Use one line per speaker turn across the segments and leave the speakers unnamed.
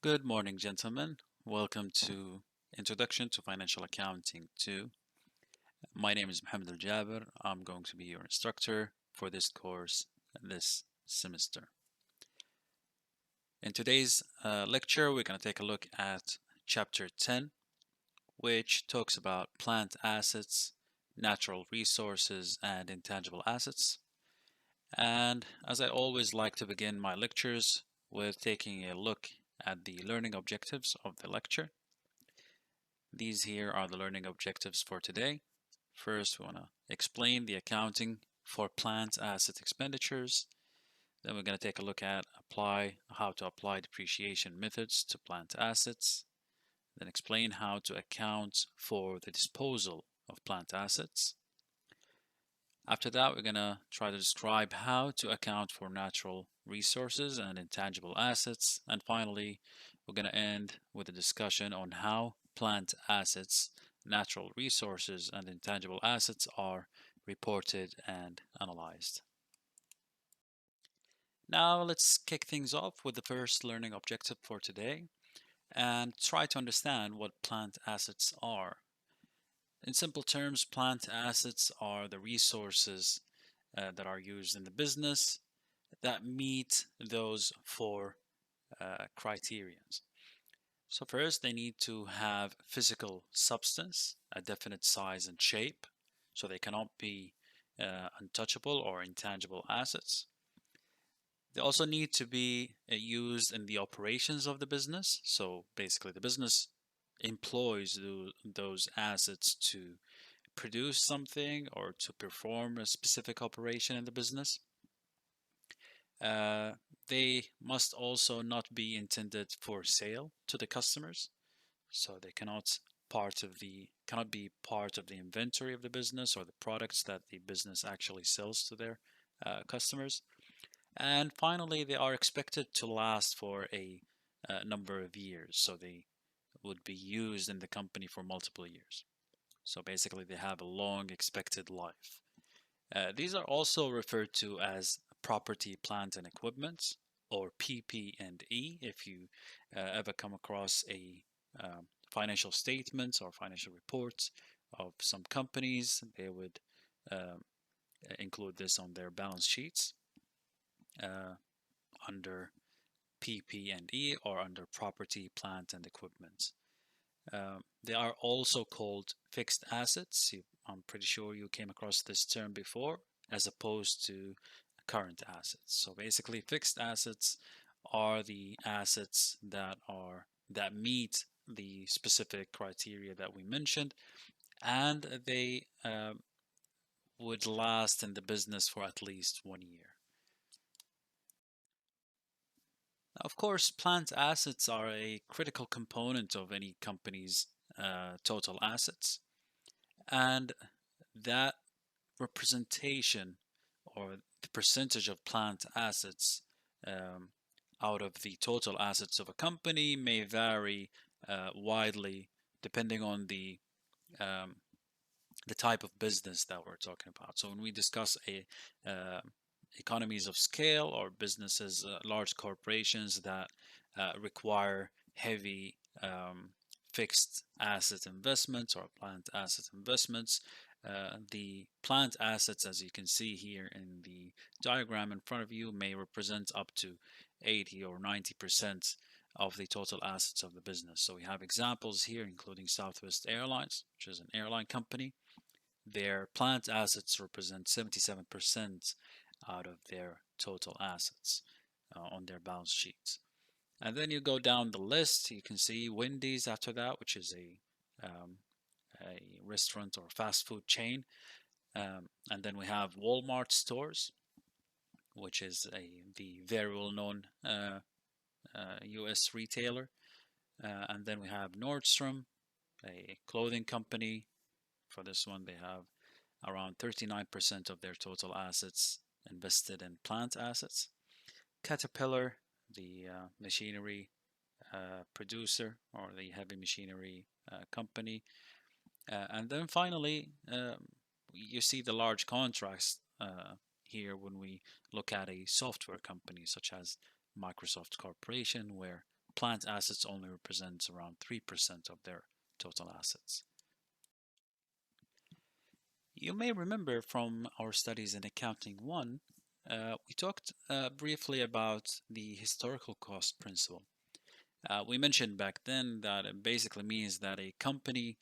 Good morning, gentlemen. Welcome to Introduction to Financial Accounting 2. My name is Mohammed Aljaber. I'm going to be your instructor for this course this semester. In today's lecture, we're going to take a look at Chapter 10, which talks about plant assets, natural resources, and intangible assets. And as I always like to begin my lectures with taking a look at the learning objectives of the lecture. These here are the learning objectives for today. First, we want to explain the accounting for plant asset expenditures. Then we're going to take a look at how to apply depreciation methods to plant assets. Then explain how to account for the disposal of plant assets. After that, we're going to try to describe how to account for natural resources and intangible assets. And finally, we're going to end with a discussion on how plant assets, natural resources, and intangible assets are reported and analyzed. Now, let's kick things off with the first learning objective for today and try to understand what plant assets are. In simple terms, plant assets are the resources that are used in the business that meet those four criterions. So first, they need to have physical substance, a definite size and shape, so they cannot be untouchable or intangible assets. They also need to be used in the operations of the business. So basically, the business employs those assets to produce something or to perform a specific operation in the business. They must also not be intended for sale to the customers, so they cannot be part of the inventory of the business or the products that the business actually sells to their customers. And finally, they are expected to last for a number of years, so they would be used in the company for multiple years. So basically, they have a long expected life. These are also referred to as property, plant, and equipment, or PP&E. If you ever come across a financial statements or financial reports of some companies, they would include this on their balance sheets under PP&E or under property, plant, and equipment. They are also called fixed assets. I'm pretty sure you came across this term before, as opposed to current assets. So basically, fixed assets are the assets that meet the specific criteria that we mentioned, and they would last in the business for at least 1 year. Of course, plant assets are a critical component of any company's total assets, and that representation or the percentage of plant assets out of the total assets of a company may vary widely depending on the type of business that we're talking about. So when we discuss economies of scale or businesses, large corporations that require heavy fixed asset investments or plant asset investments, the plant assets, as you can see here in the diagram in front of you, may represent up to 80 or 90% of the total assets of the business. So we have examples here, including Southwest Airlines, which is an airline company. Their plant assets represent 77% out of their total assets on their balance sheets. And then you go down the list, you can see Wendy's after that, which is a restaurant or fast food chain. And then we have Walmart stores, which is the very well-known US retailer. And then we have Nordstrom, a clothing company. For this one, they have around 39% of their total assets invested in plant assets. Caterpillar, the machinery producer or the heavy machinery company. And then finally, you see the large contracts here when we look at a software company such as Microsoft Corporation, where plant assets only represents around 3% of their total assets. You may remember from our studies in Accounting 1, we talked briefly about the historical cost principle. We mentioned back then that it basically means that a company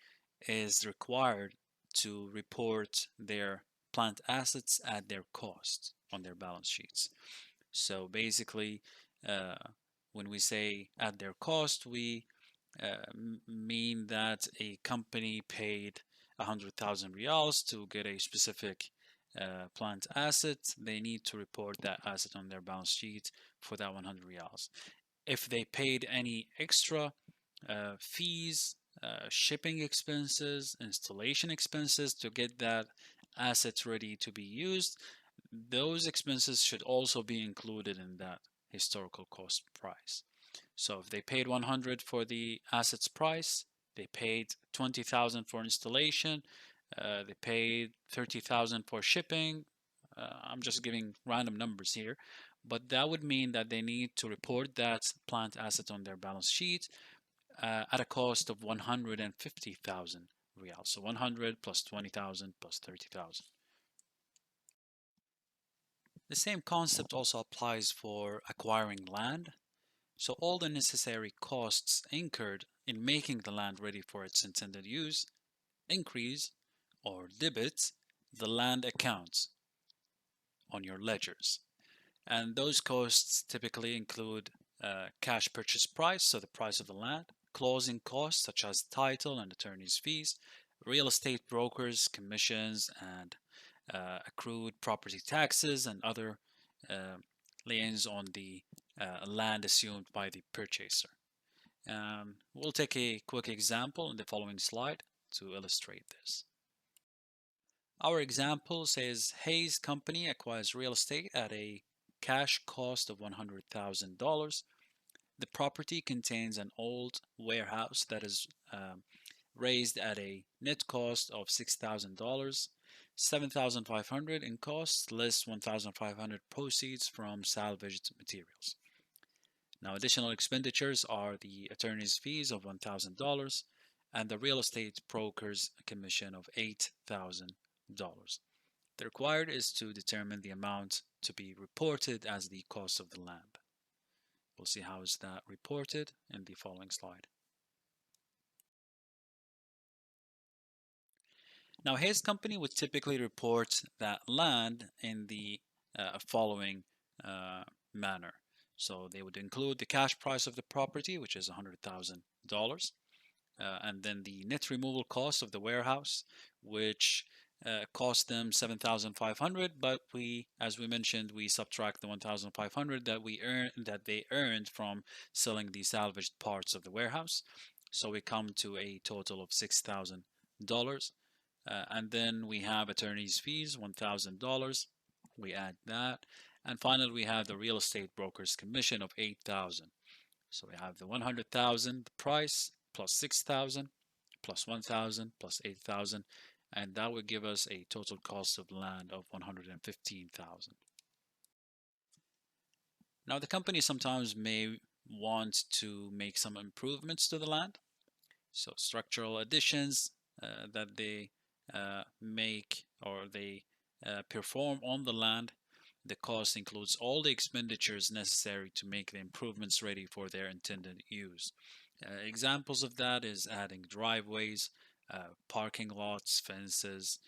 is required to report their plant assets at their cost on their balance sheets. So basically, uh, when we say at their cost, we mean that a company paid 100,000 riyals to get a specific plant asset. They need to report that asset on their balance sheet for that 100 riyals. If they paid any extra fees, shipping expenses, installation expenses to get that asset ready to be used, those expenses should also be included in that historical cost price. So if they paid 100 for the asset's price, they paid 20,000 for installation, they paid 30,000 for shipping. I'm just giving random numbers here, but that would mean that they need to report that plant asset on their balance sheet at a cost of 150,000 riyals. So 100 plus 20,000 plus 30,000. The same concept also applies for acquiring land. So all the necessary costs incurred in making the land ready for its intended use increase or debit the land accounts on your ledgers. And those costs typically include cash purchase price, so the price of the land, closing costs such as title and attorney's fees, real estate brokers, commissions, and accrued property taxes and other liens on the land assumed by the purchaser. We'll take a quick example in the following slide to illustrate this. Our example says Hayes Company acquires real estate at a cash cost of $100,000. The property contains an old warehouse that is raised at a net cost of $6,000, $7,500 in costs, less $1,500 proceeds from salvaged materials. Now, additional expenditures are the attorney's fees of $1,000 and the real estate broker's commission of $8,000. The required is to determine the amount to be reported as the cost of the land. We'll see how is that reported in the following slide. Now, Hayes Company would typically report that land in the following manner. So they would include the cash price of the property, which is $100,000, and then the net removal cost of the warehouse, which cost them $7,500, but as we mentioned, we subtract the $1,500 that they earned from selling the salvaged parts of the warehouse. So we come to a total of $6,000. And then we have attorney's fees, $1,000. We add that. And finally, we have the real estate broker's commission of $8,000. So we have the $100,000 price plus $6,000 plus $1,000 plus $8,000. And that would give us a total cost of land of $115,000. Now, the company sometimes may want to make some improvements to the land. So structural additions that they make or they perform on the land. The cost includes all the expenditures necessary to make the improvements ready for their intended use. Examples of that is adding driveways, parking lots, fences,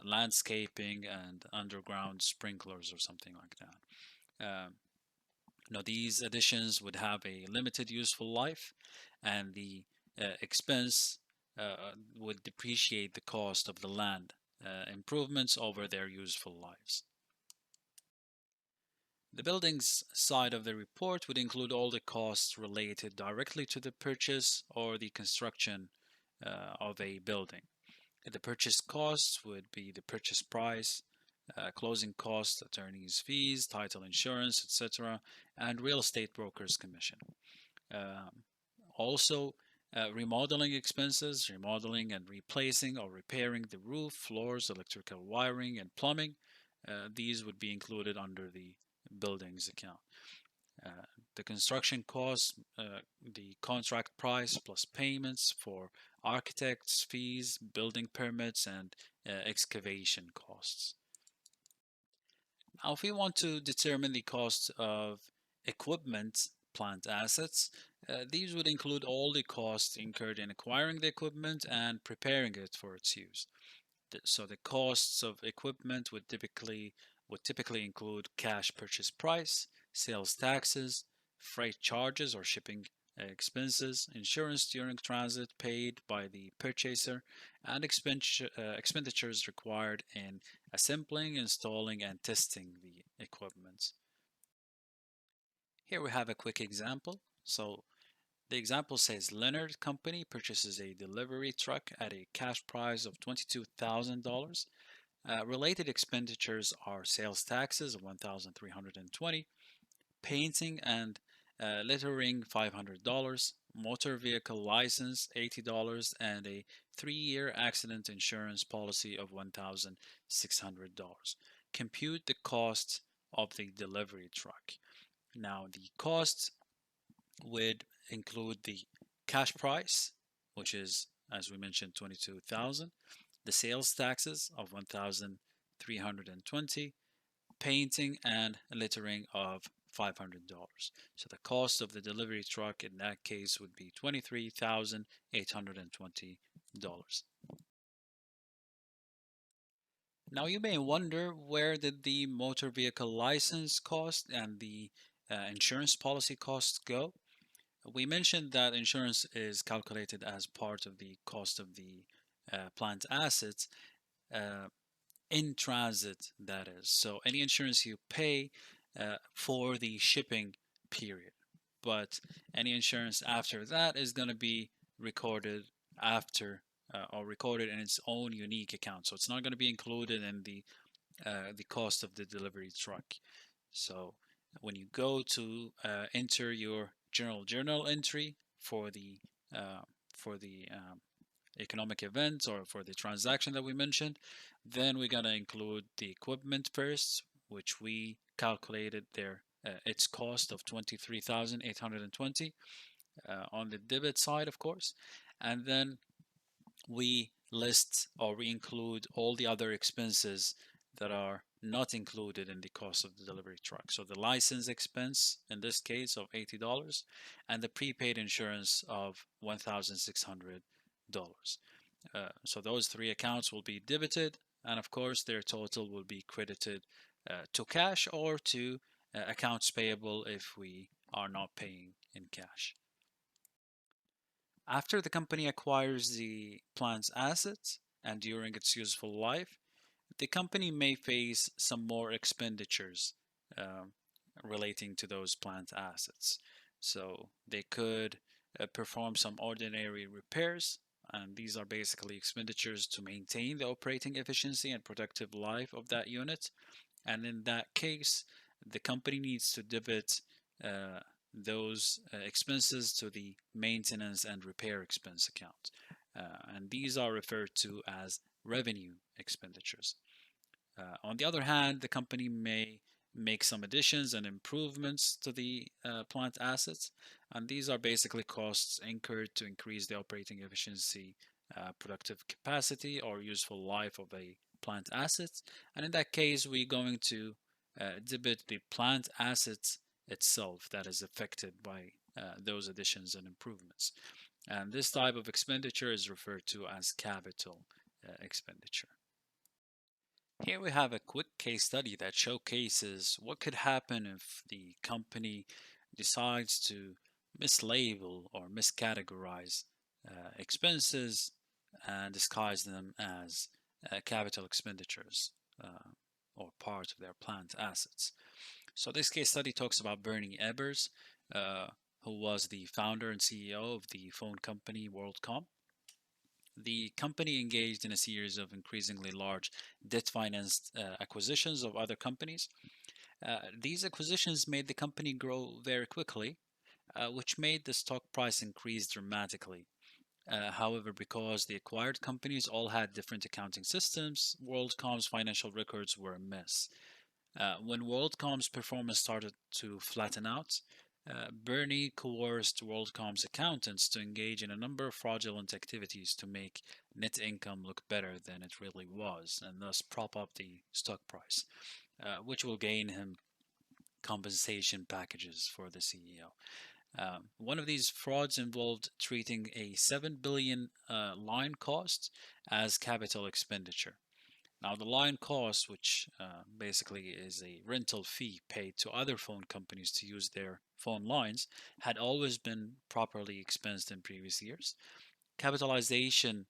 landscaping, and underground sprinklers or something like that. Now, these additions would have a limited useful life, and the expense would depreciate the cost of the land improvements over their useful lives. The buildings side of the report would include all the costs related directly to the purchase or the construction of a building. The purchase costs would be the purchase price, closing costs, attorney's fees, title insurance, etc., and real estate broker's commission. Also, remodeling expenses, remodeling and replacing or repairing the roof, floors, electrical wiring, and plumbing. These would be included under the buildings account. the construction cost, the contract price plus payments for architects' fees, building permits, and excavation costs. Now, if we want to determine the cost of equipment plant assets, these would include all the costs incurred in acquiring the equipment and preparing it for its use. So the costs of equipment would typically include cash purchase price, sales taxes, freight charges or shipping expenses, insurance during transit paid by the purchaser, and expenditures required in assembling, installing, and testing the equipment. Here we have a quick example. So the example says Leonard Company purchases a delivery truck at a cash price of $22,000. Related expenditures are sales taxes of $1,320, painting and lettering $500, motor vehicle license $80, and a 3-year accident insurance policy of $1,600. Compute the cost of the delivery truck. Now, the cost would include the cash price, which is, as we mentioned, 22,000, the sales taxes of 1,320, painting and littering of $500. So the cost of the delivery truck in that case would be $23,820. Now you may wonder, where did the motor vehicle license cost and the insurance policy costs go? We mentioned that insurance is calculated as part of the cost of the plant assets uh, in transit, that is. So any insurance you pay for the shipping period, but any insurance after that is going to be recorded after or recorded in its own unique account. So it's not going to be included in the cost of the delivery truck. So when you go to enter your general journal entry for the uh, economic event or for the transaction that we mentioned, then we're gonna include the equipment first, which we calculated there its cost of 23,820 on the debit side, of course, and then we list or we include all the other expenses that are not included in the cost of the delivery truck. So the license expense in this case of $80 and the prepaid insurance of $1,600. So those three accounts will be debited, and of course their total will be credited to cash or to accounts payable if we are not paying in cash. After the company acquires the plant's assets and during its useful life, the company may face some more expenditures um, relating to those plant assets. So they could perform some ordinary repairs, and these are basically expenditures to maintain the operating efficiency and productive life of that unit. And in that case, the company needs to debit uh, those expenses to the maintenance and repair expense account. And these are referred to as revenue expenditures. On the other hand, the company may make some additions and improvements to the plant assets, and these are basically costs incurred to increase the operating efficiency, productive capacity, or useful life of a plant asset. And in that case, we're going to debit the plant assets itself that is affected by those additions and improvements. And this type of expenditure is referred to as capital expenditure. Here we have a quick case study that showcases what could happen if the company decides to mislabel or miscategorize expenses and disguise them as capital expenditures or part of their plant assets. So this case study talks about Bernie Ebbers, uh, who was the founder and CEO of the phone company Worldcom. The company engaged in a series of increasingly large debt financed acquisitions of other companies. These acquisitions made the company grow very quickly, which made the stock price increase dramatically. However, because the acquired companies all had different accounting systems, WorldCom's financial records were a mess. When WorldCom's performance started to flatten out, Bernie coerced WorldCom's accountants to engage in a number of fraudulent activities to make net income look better than it really was, and thus prop up the stock price, which will gain him compensation packages for the CEO. One of these frauds involved treating a 7 billion line cost as capital expenditure. Now, the line cost, which basically is a rental fee paid to other phone companies to use their phone lines, had always been properly expensed in previous years. Capitalization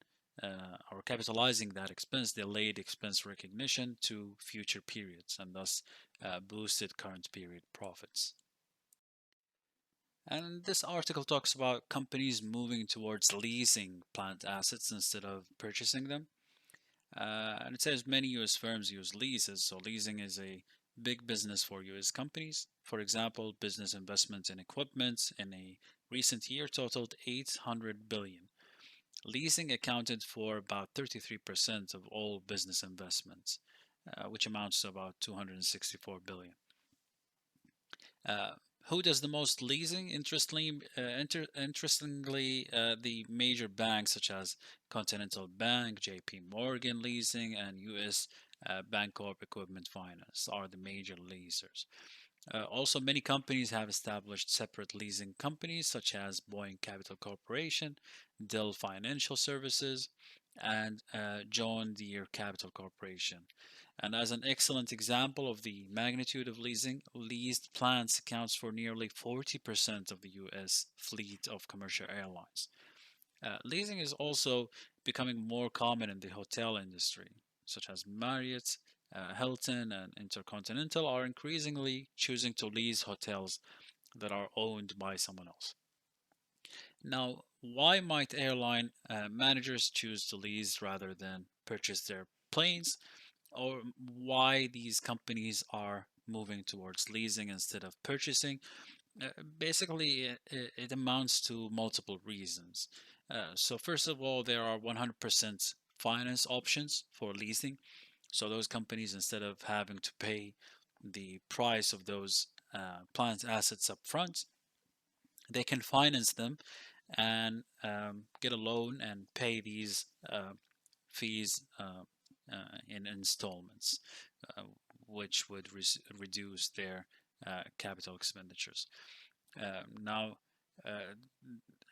or capitalizing that expense delayed expense recognition to future periods and thus boosted current period profits. And this article talks about companies moving towards leasing plant assets instead of purchasing them. And it says many US firms use leases, so leasing is a big business for US companies. For example, business investments in equipment in a recent year totaled 800 billion. Leasing accounted for about 33% of all business investments, which amounts to about 264 billion. Uh, who does the most leasing? Interestingly, the major banks such as Continental Bank, JP Morgan Leasing, and US Bancorp Equipment Finance are the major leasers. Also, many companies have established separate leasing companies such as Boeing Capital Corporation, Dell Financial Services, and John Deere Capital Corporation. And as an excellent example of the magnitude of leasing, leased plants accounts for nearly 40% of the US fleet of commercial airlines. Leasing is also becoming more common in the hotel industry, such as Marriott, Hilton, and Intercontinental are increasingly choosing to lease hotels that are owned by someone else. Now, why might airline managers choose to lease rather than purchase their planes? Or why these companies are moving towards leasing instead of purchasing? Basically, it amounts to multiple reasons. So, first of all, there are 100% finance options for leasing. So, those companies, instead of having to pay the price of those plant assets up front, they can finance them and get a loan and pay these fees in installments, uh, which would reduce their capital expenditures. Now, uh,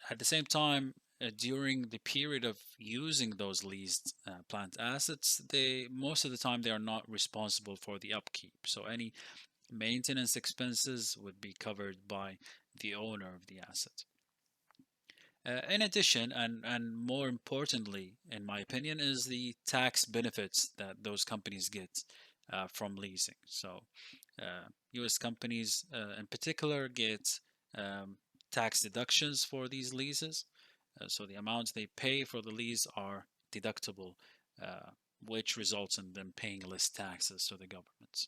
at the same time, during the period of using those leased plant assets, they most of the time they are not responsible for the upkeep. So any maintenance expenses would be covered by the owner of the asset. In addition, and more importantly, in my opinion, is the tax benefits that those companies get from leasing. So, U.S. companies in particular get tax deductions for these leases. So the amounts they pay for the lease are deductible, uh, which results in them paying less taxes to the government.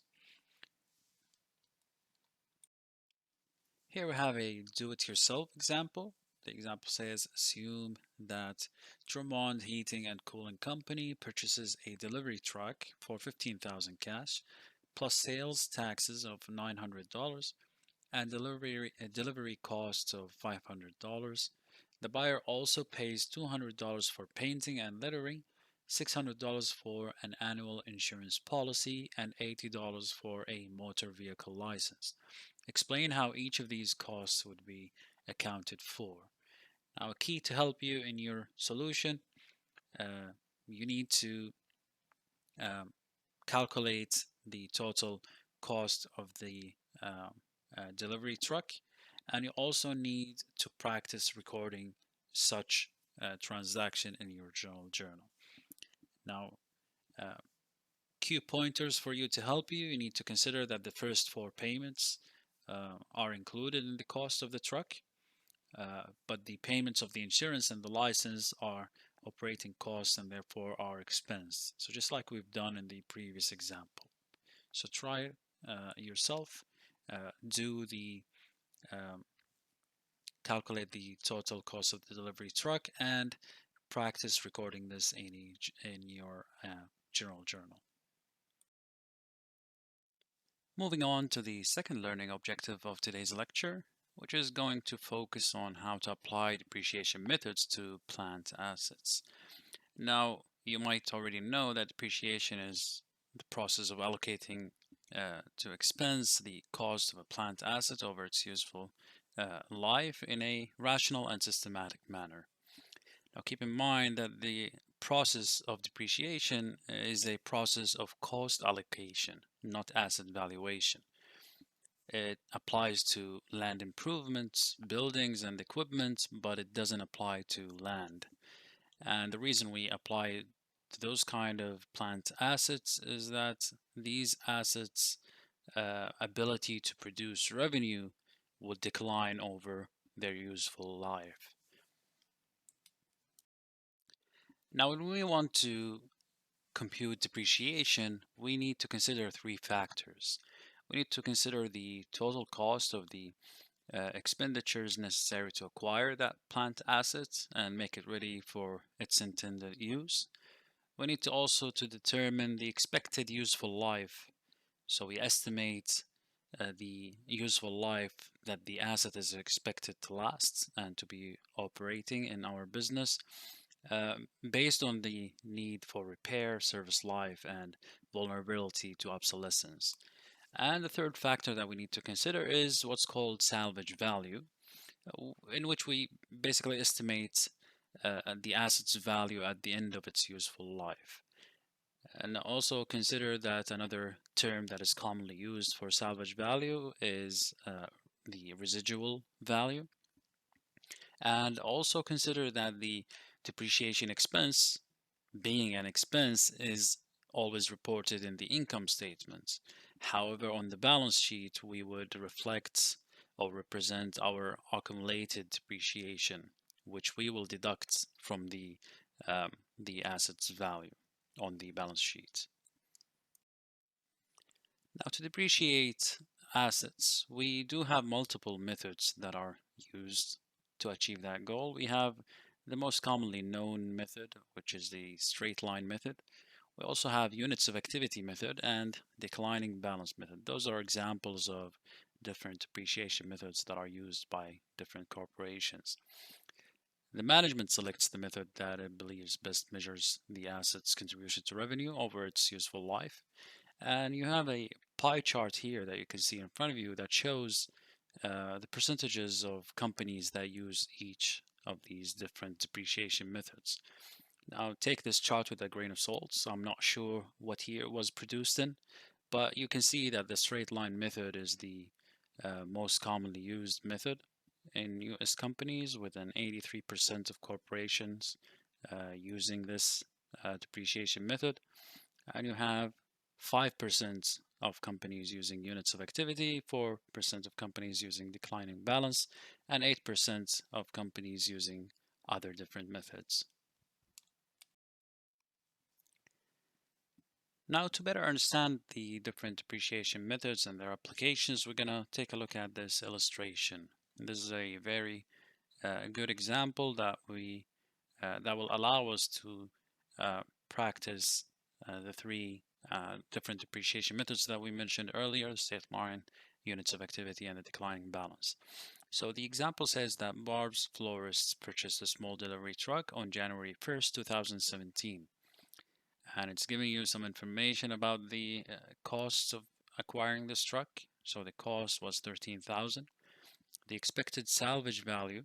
Here we have a do-it-yourself example. The example says, assume that Drummond Heating and Cooling Company purchases a delivery truck for 15,000 cash, plus sales taxes of $900 and delivery costs of $500. The buyer also pays $200 for painting and lettering, $600 for an annual insurance policy, and $80 for a motor vehicle license. Explain how each of these costs would be accounted for. Now, a key to help you in your solution, uh, you need to um, calculate the total cost of the delivery truck, and you also need to practice recording such transaction in your journal. Now, uh, key pointers for you to help you. You need to consider that the first four payments are included in the cost of the truck, but the payments of the insurance and the license are operating costs and therefore are expense. So just like we've done in the previous example. So try it yourself. Do the calculate the total cost of the delivery truck and practice recording this in your general journal. Moving on to the second learning objective of today's lecture, which is going to focus on how to apply depreciation methods to plant assets. Now, you might already know that depreciation is the process of allocating to expense the cost of a plant asset over its useful life in a rational and systematic manner. Now, keep in mind that the process of depreciation is a process of cost allocation, not asset valuation. It applies to land improvements, buildings, and equipment, but it doesn't apply to land. And the reason we apply it to those kind of plant assets is that these assets' ability to produce revenue will decline over their useful life. Now, when we want to compute depreciation, we need to consider three factors. We need to consider the total cost of the expenditures necessary to acquire that plant asset and make it ready for its intended use. We need to also to determine the expected useful life. So we estimate the useful life that the asset is expected to last and to be operating in our business based on the need for repair, service life, and vulnerability to obsolescence. And the third factor that we need to consider is what's called salvage value, in which we basically estimate the asset's value at the end of its useful life. And also consider that another term that is commonly used for salvage value is the residual value. And also consider that the depreciation expense, being an expense, is always reported in the income statement. However, on the balance sheet, we would reflect or represent our accumulated depreciation, which we will deduct from the asset's value on the balance sheet. Now, to depreciate assets, we do have multiple methods that are used to achieve that goal. We have the most commonly known method, which is the straight line method. We also have units of activity method and declining balance method. Those are examples of different depreciation methods that are used by different corporations. The management selects the method that it believes best measures the asset's contribution to revenue over its useful life. And you have a pie chart here that you can see in front of you that shows the percentages of companies that use each of these different depreciation methods. Now, take this chart with a grain of salt. So I'm not sure what year it was produced in, but you can see that the straight line method is the most commonly used method in US companies, with an 83% of corporations using this depreciation method. And you have 5% of companies using units of activity, 4% of companies using declining balance, and 8% of companies using other different methods. Now, to better understand the different depreciation methods and their applications, we're going to take a look at this illustration. This is a very good example that will allow us to practice the three different depreciation methods that we mentioned earlier: the straight line, units of activity, and the declining balance. So the example says that Barb's Florists purchased a small delivery truck on January 1st, 2017. And it's giving you some information about the costs of acquiring this truck. So the cost was $13,000. The expected salvage value,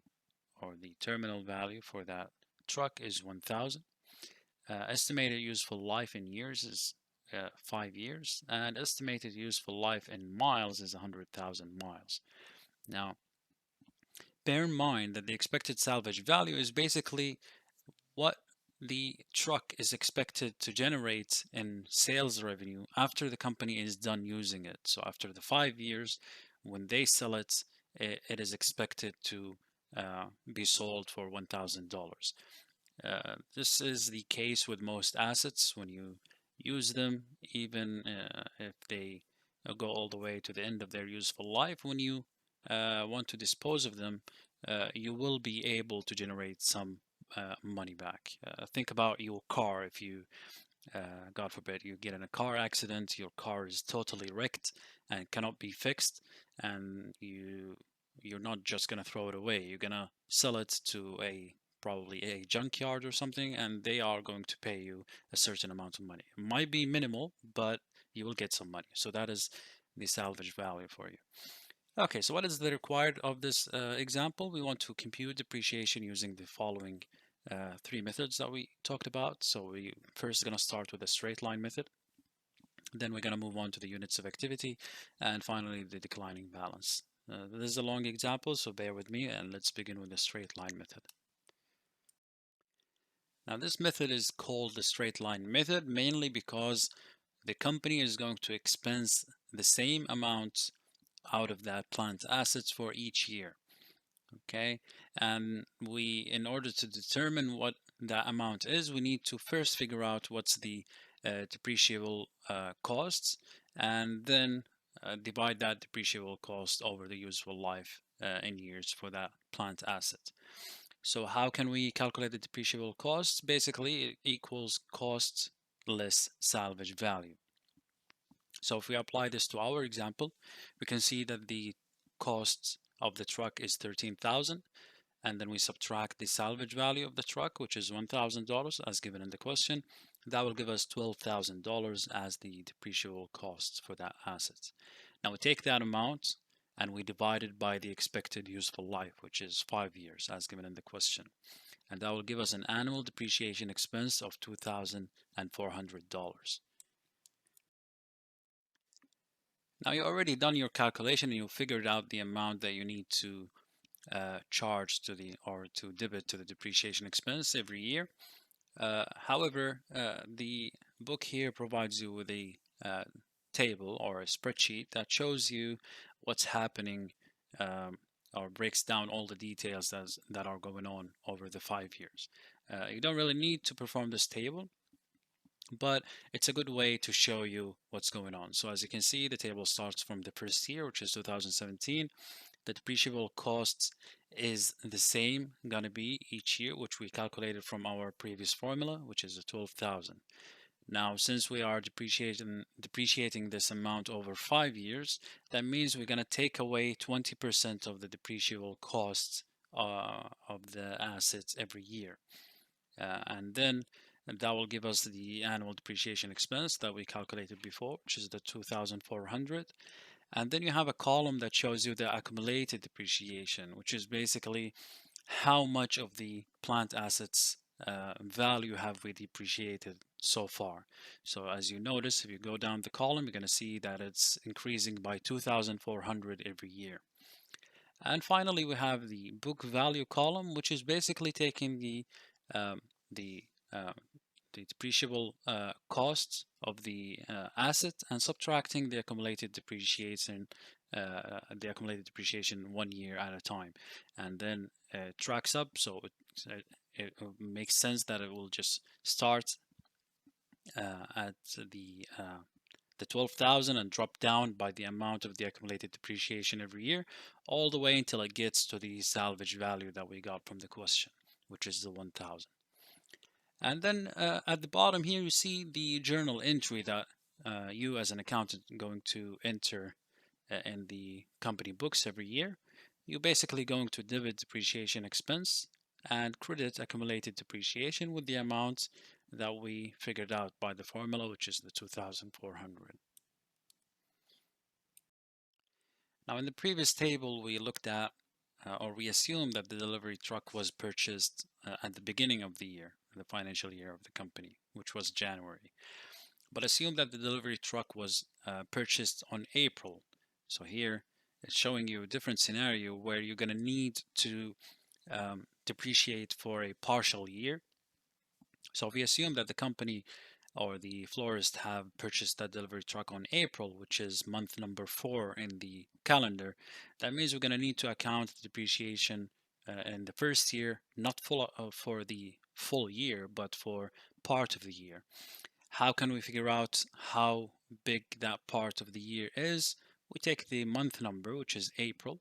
or the terminal value for that truck, is $1,000. Estimated useful life in years is 5 years, and estimated useful life in miles is 100,000 miles. Now, bear in mind that the expected salvage value is basically what the truck is expected to generate in sales revenue after the company is done using it. So after the 5 years, when they sell it, it is expected to be sold for $1,000. This is the case with most assets. When you use them, even if they go all the way to the end of their useful life, when you want to dispose of them, you will be able to generate some money back. Think about your car. If you, God forbid, you get in a car accident, your car is totally wrecked and cannot be fixed, and you you're not just going to throw it away. You're going to sell it to probably a junkyard or something, and they are going to pay you a certain amount of money. It might be minimal, but you will get some money. So that is the salvage value for you. Okay, so what is the required of this example? We want to compute depreciation using the following three methods that we talked about. So we first going to start with the straight line method. Then we're going to move on to the units of activity, and finally the declining balance. This is a long example, so bear with me, and let's begin with the straight line method. Now this method is called the straight line method mainly because the company is going to expense the same amount out of that plant assets for each year. Okay, and in order to determine what that amount is, we need to first figure out what's the depreciable costs, and then divide that depreciable cost over the useful life in years for that plant asset. So how can we calculate the depreciable costs? Basically, it equals cost less salvage value. So if we apply this to our example, we can see that the cost of the truck is $13,000, and then we subtract the salvage value of the truck, which is $1,000 as given in the question. That will give us $12,000 as the depreciable cost for that asset. Now we take that amount and we divide it by the expected useful life, which is 5 years as given in the question. And that will give us an annual depreciation expense of $2,400. Now you already done your calculation and you figured out the amount that you need to charge to to debit to the depreciation expense every year. However, the book here provides you with a table or a spreadsheet that shows you what's happening or breaks down all the details that are going on over the 5 years. You don't really need to perform this table, but it's a good way to show you what's going on. So as you can see, the table starts from the first year, which is 2017. The depreciable costs is the same going to be each year, which we calculated from our previous formula, which is 12,000. Now, since we are depreciating this amount over 5 years, that means we're going to take away 20% of the depreciable costs of the assets every year. And then that will give us the annual depreciation expense that we calculated before, which is the 2,400. And then you have a column that shows you the accumulated depreciation, which is basically how much of the plant assets value have we depreciated so far. So as you notice, if you go down the column, you're going to see that it's increasing by 2,400 every year. And finally, we have the book value column, which is basically taking the um, the depreciable costs of the asset and subtracting the accumulated depreciation 1 year at a time, and then tracks up. So it makes sense that it will just start at the 12,000 and drop down by the amount of the accumulated depreciation every year, all the way until it gets to the salvage value that we got from the question, which is the 1,000. And then at the bottom here, you see the journal entry that you as an accountant are going to enter in the company books every year. You're basically going to debit depreciation expense and credit accumulated depreciation with the amount that we figured out by the formula, which is the 2,400. Now, in the previous table, we looked at or we assumed that the delivery truck was purchased at the beginning of the year, the financial year of the company, which was January. But assume that the delivery truck was purchased on April. So here it's showing you a different scenario where you're going to need to depreciate for a partial year. So if we assume that the company or the florist have purchased that delivery truck on April, which is month number 4 in the calendar, that means we're going to need to account the depreciation in the first year, not for the full year, but for part of the year. How can we figure out how big that part of the year is? We take the month number, which is April,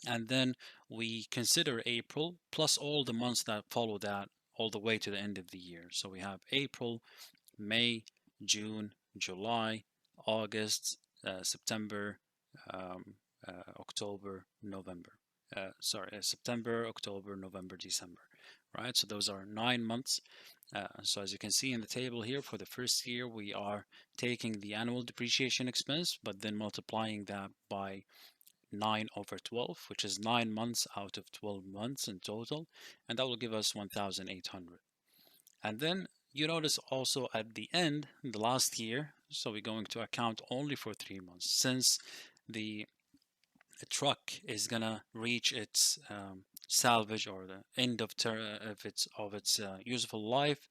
and then we consider April plus all the months that follow that all the way to the end of the year. So we have April, May, June, July, August, September, October, November. September, October, November, December, right? So those are 9 months. So as you can see in the table here, for the first year, we are taking the annual depreciation expense, but then multiplying that by 9 over 12, which is 9 months out of 12 months in total, and that will give us 1,800. And then you notice also at the end, the last year, so we're going to account only for 3 months, since the truck is gonna reach its salvage or the end of its useful life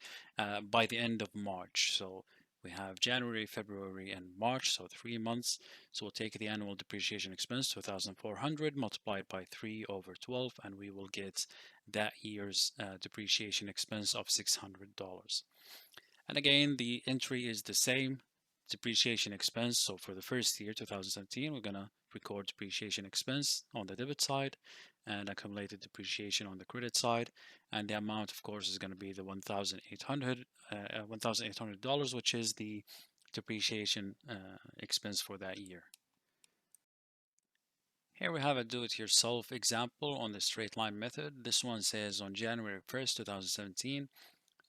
by the end of March. So we have January, February, and March, so 3 months. So we'll take the annual depreciation expense 2,400 multiplied by 3 over 12, and we will get that year's depreciation expense of $600. And again, the entry is the same, depreciation expense. So for the first year, 2017, we're going to record depreciation expense on the debit side and accumulated depreciation on the credit side. And the amount, of course, is going to be the $1,800, which is the depreciation expense for that year. Here we have a do-it-yourself example on the straight line method. This one says on January 1st, 2017,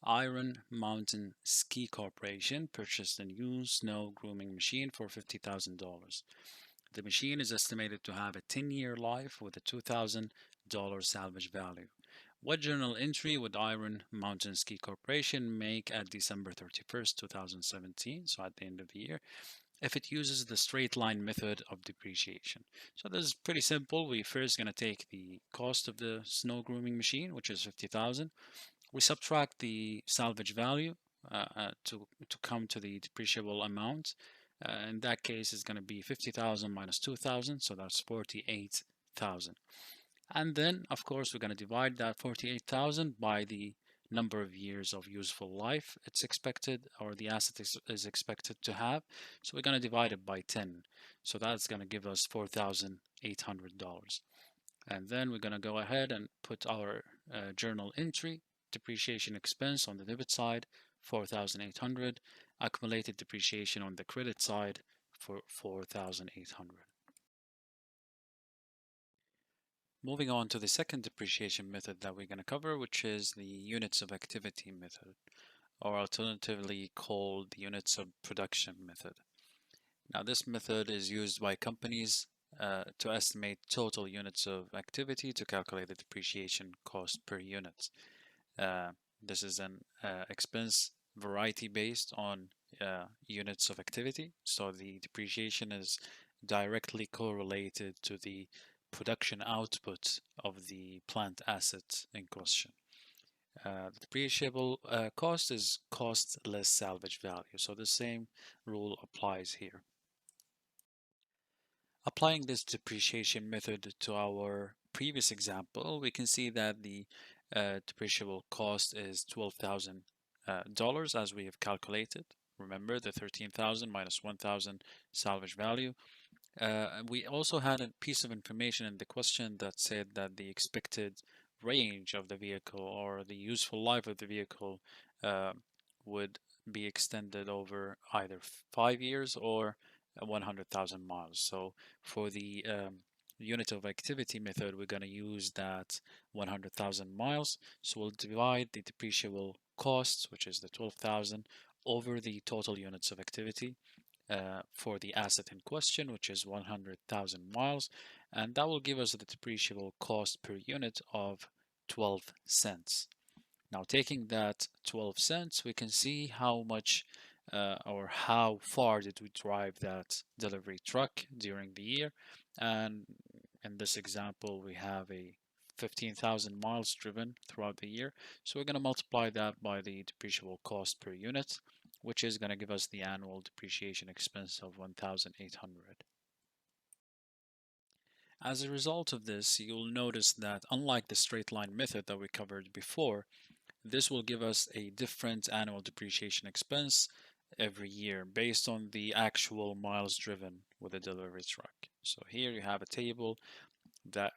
Iron Mountain Ski Corporation purchased a new snow grooming machine for $50,000. The machine is estimated to have a 10-year life with a $2,000 salvage value. What journal entry would Iron Mountain Ski Corporation make at December 31st, 2017, so at the end of the year, if it uses the straight line method of depreciation? So this is pretty simple. We're first going to take the cost of the snow grooming machine, which is $50,000. We subtract the salvage value to come to the depreciable amount. In that case, it's going to be 50,000 minus 2,000, so that's 48,000. And then, of course, we're going to divide that 48,000 by the number of years of useful life it's expected, or the asset is expected to have. So we're going to divide it by 10. So that's going to give us $4,800. And then we're going to go ahead and put our journal entry, depreciation expense on the debit side, 4,800, accumulated depreciation on the credit side for 4,800. Moving on to the second depreciation method that we're going to cover, which is the units of activity method, or alternatively called the units of production method. Now, this method is used by companies to estimate total units of activity to calculate the depreciation cost per unit. This is an expense variety based on units of activity. So the depreciation is directly correlated to the production output of the plant asset in question. The depreciable cost is cost less salvage value. So the same rule applies here. Applying this depreciation method to our previous example, we can see that the depreciable cost is $12,000 as we have calculated. Remember the 13,000 minus 1,000 salvage value. We also had a piece of information in the question that said that the expected range of the vehicle or the useful life of the vehicle would be extended over either 5 years or 100,000 miles. So for the unit of activity method, we're going to use that 100,000 miles. So we'll divide the depreciable costs, which is the 12,000, over the total units of activity for the asset in question, which is 100,000 miles, and that will give us the depreciable cost per unit of 12 cents. Now, taking that 12 cents, we can see how much or how far did we drive that delivery truck during the year. And in this example, we have a 15,000 miles driven throughout the year. So we're going to multiply that by the depreciable cost per unit, which is going to give us the annual depreciation expense of 1,800. As a result of this, you'll notice that unlike the straight line method that we covered before, this will give us a different annual depreciation expense every year based on the actual miles driven with a delivery truck. So here you have a table that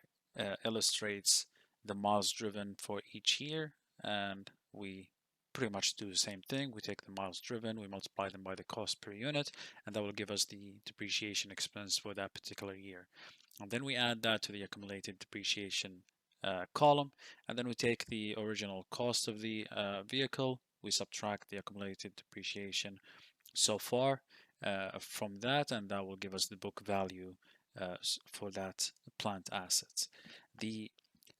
illustrates the miles driven for each year, and we pretty much do the same thing. We take the miles driven, we multiply them by the cost per unit, and that will give us the depreciation expense for that particular year. And then we add that to the accumulated depreciation column, and then we take the original cost of the vehicle, we subtract the accumulated depreciation so far from that, and that will give us the book value for that plant assets. The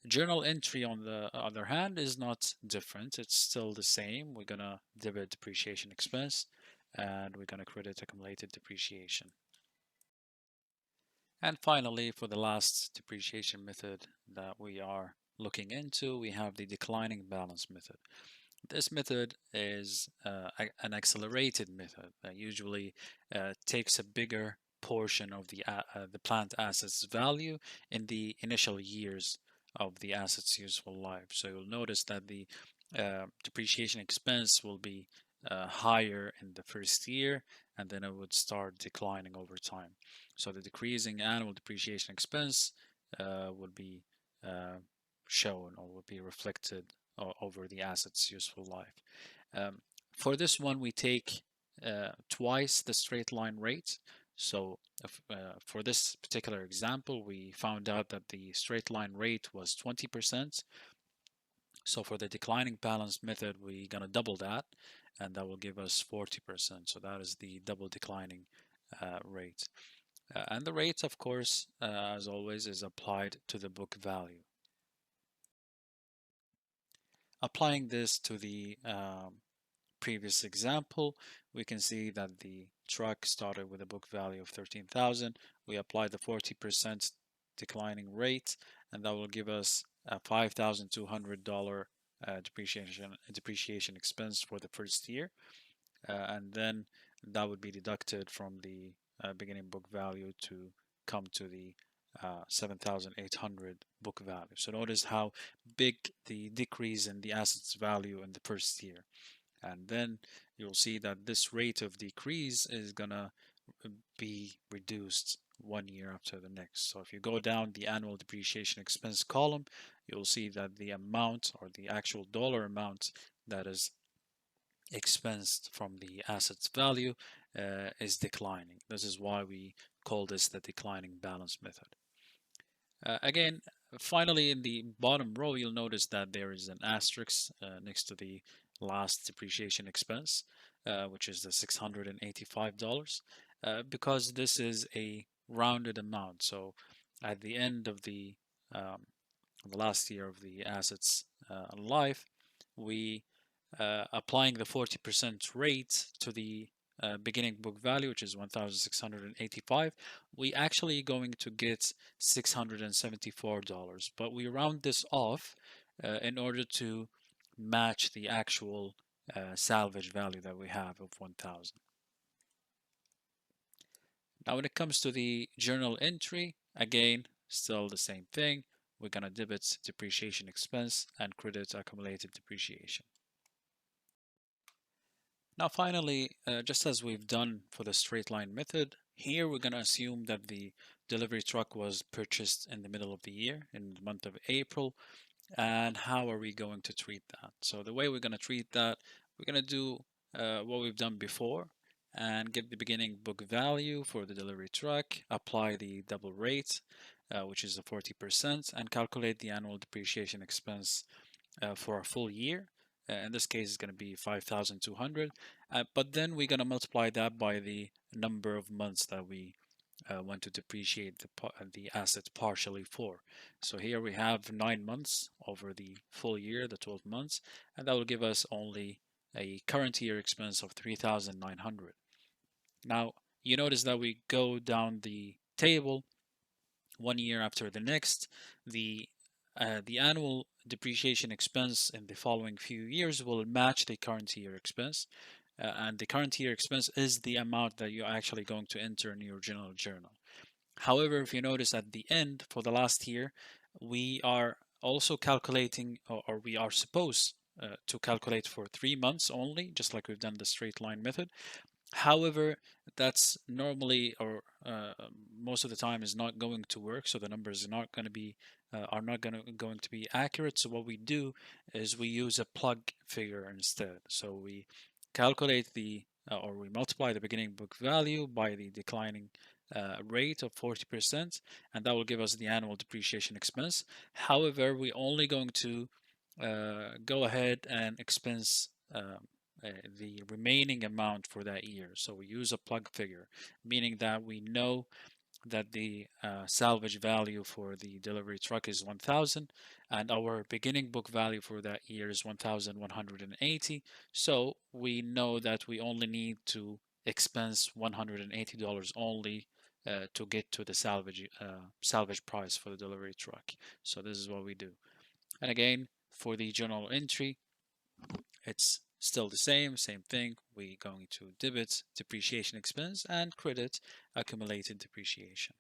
journal entry, on the other hand, is not different. It's still the same. We're going to debit depreciation expense, and we're going to credit accumulated depreciation. And finally, for the last depreciation method that we are looking into, we have the declining balance method. This method is an accelerated method that usually takes a bigger portion of the plant assets value in the initial years of the asset's useful life. So you'll notice that the depreciation expense will be higher in the first year, and then it would start declining over time. So the decreasing annual depreciation expense would be shown or would be reflected over the asset's useful life. For this one, we take twice the straight line rate. So for this particular example, we found out that the straight line rate was 20%. So for the declining balance method, we're going to double that, and that will give us 40%. So that is the double declining rate. And the rate, of course, as always, is applied to the book value. Applying this to the previous example, we can see that the truck started with a book value of 13,000. We applied the 40% declining rate, and that will give us a $5,200 depreciation expense for the first year, and then that would be deducted from the beginning book value to come to the 7,800 book value. So notice how big the decrease in the assets value in the first year. And then you'll see that this rate of decrease is gonna be reduced 1 year after the next. So if you go down the annual depreciation expense column, you'll see that the amount, or the actual dollar amount, that is expensed from the assets value is declining. This is why we call this the declining balance method. Again, finally, in the bottom row, you'll notice that there is an asterisk next to the last depreciation expense, which is the $685, because this is a rounded amount. So at the end of the last year of the assets life, we applying the 40% rate to the beginning book value, which is 1,685, we actually going to get $674, but we round this off in order to match the actual salvage value that we have of 1,000. Now when it comes to the journal entry, again, still the same thing. We're going to debit depreciation expense and credit accumulated depreciation. Now finally, just as we've done for the straight line method, here we're going to assume that the delivery truck was purchased in the middle of the year, in the month of April. And how are we going to treat that? So the way we're going to treat that, we're going to do what we've done before and get the beginning book value for the delivery truck, apply the double rate, which is the 40%, and calculate the annual depreciation expense for a full year. In this case, it's going to be 5,200, but then we're going to multiply that by the number of months that we want to depreciate the asset partially for. So here we have 9 months over the full year, the 12 months, and that will give us only a current year expense of 3,900. Now you notice that we go down the table 1 year after the next. The annual depreciation expense in the following few years will match the current year expense, and the current year expense is the amount that you're actually going to enter in your general journal. However, if you notice at the end for the last year, we are also calculating, or we are supposed to calculate for 3 months only, just like we've done the straight line method. However, that's normally, or most of the time, is not going to work, so the numbers are not going to be are not going to be accurate. So what we do is we use a plug figure instead. So we calculate the or we multiply the beginning book value by the declining rate of 40%, and that will give us the annual depreciation expense. However, we're only going to go ahead and expense the remaining amount for that year. So we use a plug figure, meaning that we know that the salvage value for the delivery truck is 1,000 and our beginning book value for that year is 1,180. So we know that we only need to expense $180 only to get to the salvage price for the delivery truck. So this is what we do. And again, for the journal entry, it's still the same thing. We're going to debit depreciation expense and credit accumulated depreciation.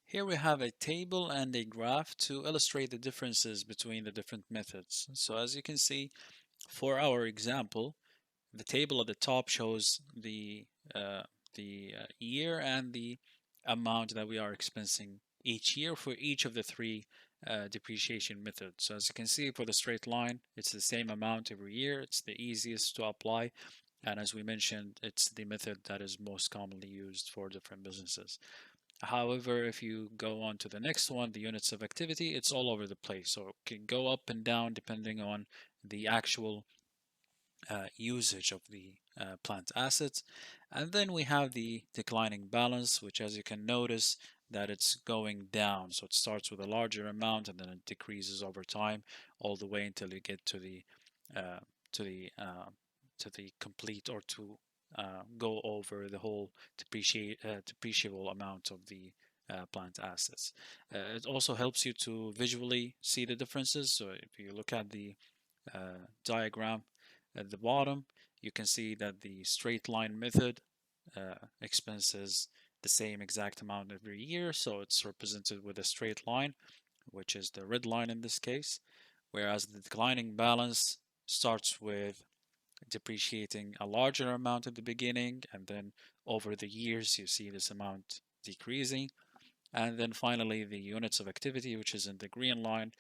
Here we have a table and a graph to illustrate the differences between the different methods. So as you can see, for our example, the table at the top shows the year and the amount that we are expensing each year for each of the three depreciation methods. So as you can see, for the straight line, it's the same amount every year. It's the easiest to apply. And as we mentioned, it's the method that is most commonly used for different businesses. However, if you go on to the next one, the units of activity, it's all over the place. So it can go up and down depending on the actual usage of the plant assets. And then we have the declining balance, which as you can notice that it's going down. So it starts with a larger amount and then it decreases over time all the way until you get to the uh, to the uh, to the complete or to go over the whole depreciable amount of the plant assets. It also helps you to visually see the differences. So if you look at the diagram at the bottom, you can see that the straight line method expenses the same exact amount every year. So it's represented with a straight line, which is the red line in this case, whereas the declining balance starts with depreciating a larger amount at the beginning, and then over the years you see this amount decreasing. And then finally the units of activity, which is in the green line,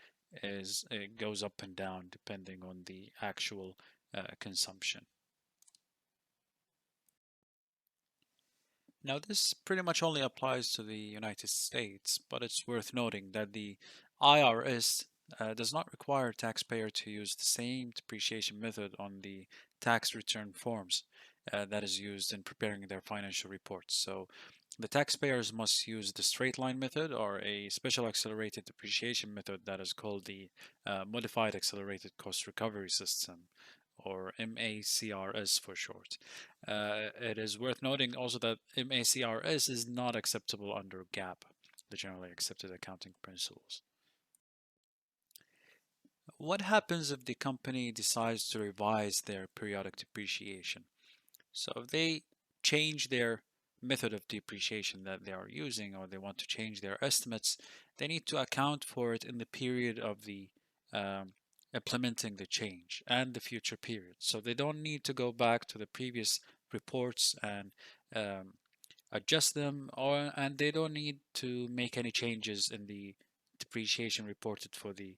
is it goes up and down depending on the actual consumption. Now, this pretty much only applies to the United States, but it's worth noting that the IRS does not require a taxpayer to use the same depreciation method on the tax return forms that is used in preparing their financial reports. So the taxpayers must use the straight line method or a special accelerated depreciation method that is called the Modified Accelerated Cost Recovery System, or MACRS for short. It is worth noting also that MACRS is not acceptable under GAAP, the generally accepted accounting principles. What happens if the company decides to revise their periodic depreciation? So if they change their method of depreciation that they are using, or they want to change their estimates, they need to account for it in the period of the um, implementing the change and the future period. So they don't need to go back to the previous reports and um, adjust them, and they don't need to make any changes in the depreciation reported for the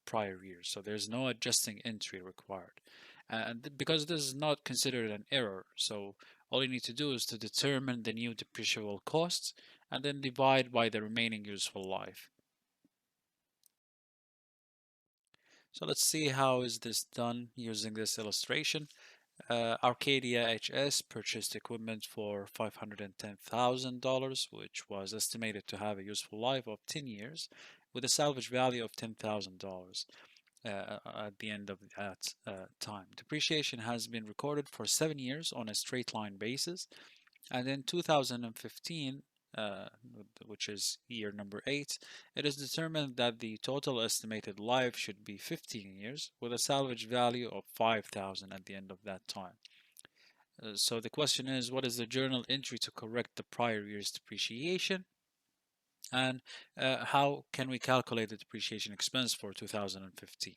prior years. So there's no adjusting entry required. And because this is not considered an error, so all you need to do is to determine the new depreciable costs and then divide by the remaining useful life. So let's see how is this done using this illustration. Arcadia HS purchased equipment for $510,000, which was estimated to have a useful life of 10 years, with a salvage value of $10,000 at the end of that time. Depreciation has been recorded for 7 years on a straight line basis, and in 2015, uh, which is year number 8, it is determined that the total estimated life should be 15 years with a salvage value of 5,000 at the end of that time. So the question is, what is the journal entry to correct the prior year's depreciation? And how can we calculate the depreciation expense for 2015?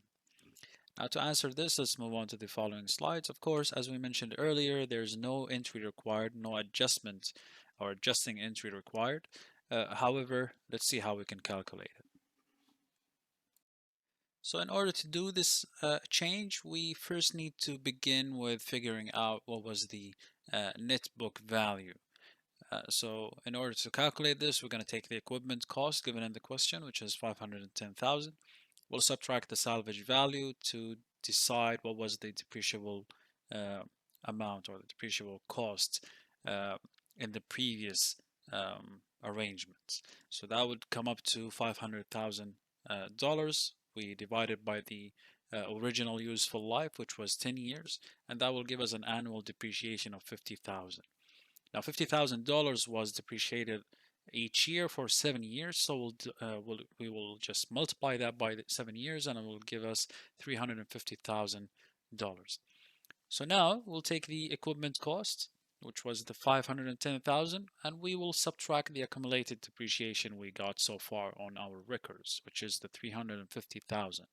Now, to answer this, let's move on to the following slides. Of course, as we mentioned earlier, there's no entry required, no adjustment or adjusting entry required. However, let's see how we can calculate it. So in order to do this change, we first need to begin with figuring out what was the net book value. So in order to calculate this, we're going to take the equipment cost given in the question, which is 510,000. We'll subtract the salvage value to decide what was the depreciable uh, amount or the depreciable cost uh, in the previous arrangements. So that would come up to $500,000. We divide it by the original useful life, which was 10 years, and that will give us an annual depreciation of 50,000. Now, $50,000 was depreciated each year for 7 years, so we will just multiply that by the 7 years, and it will give us $350,000. So now we'll take the equipment cost, which was the 510,000, and we will subtract the accumulated depreciation we got so far on our records, which is the 350,000,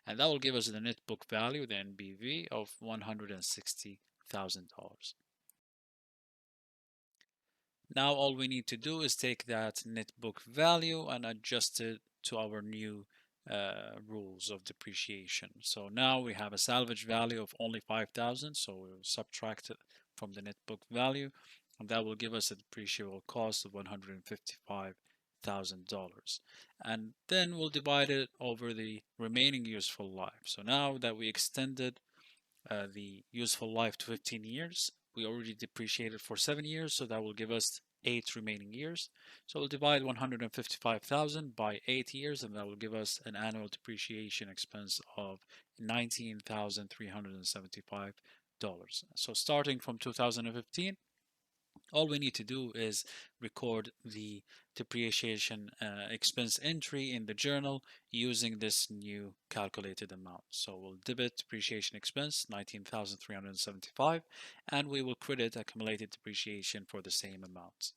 and that will give us the net book value, the NBV, of $160,000. Now all we need to do is take that net book value and adjust it to our new rules of depreciation. So now we have a salvage value of only 5,000, so we'll subtract it from the net book value, and that will give us a depreciable cost of $155,000. And then we'll divide it over the remaining useful life. So now that we extended the useful life to 15 years, we already depreciated for 7 years, so that will give us 8 remaining years. So we'll divide 155,000 by 8 years, and that will give us an annual depreciation expense of $19,375. So starting from 2015, all we need to do is record the depreciation expense entry in the journal using this new calculated amount. So we'll debit depreciation expense 19,375, and we will credit accumulated depreciation for the same amount.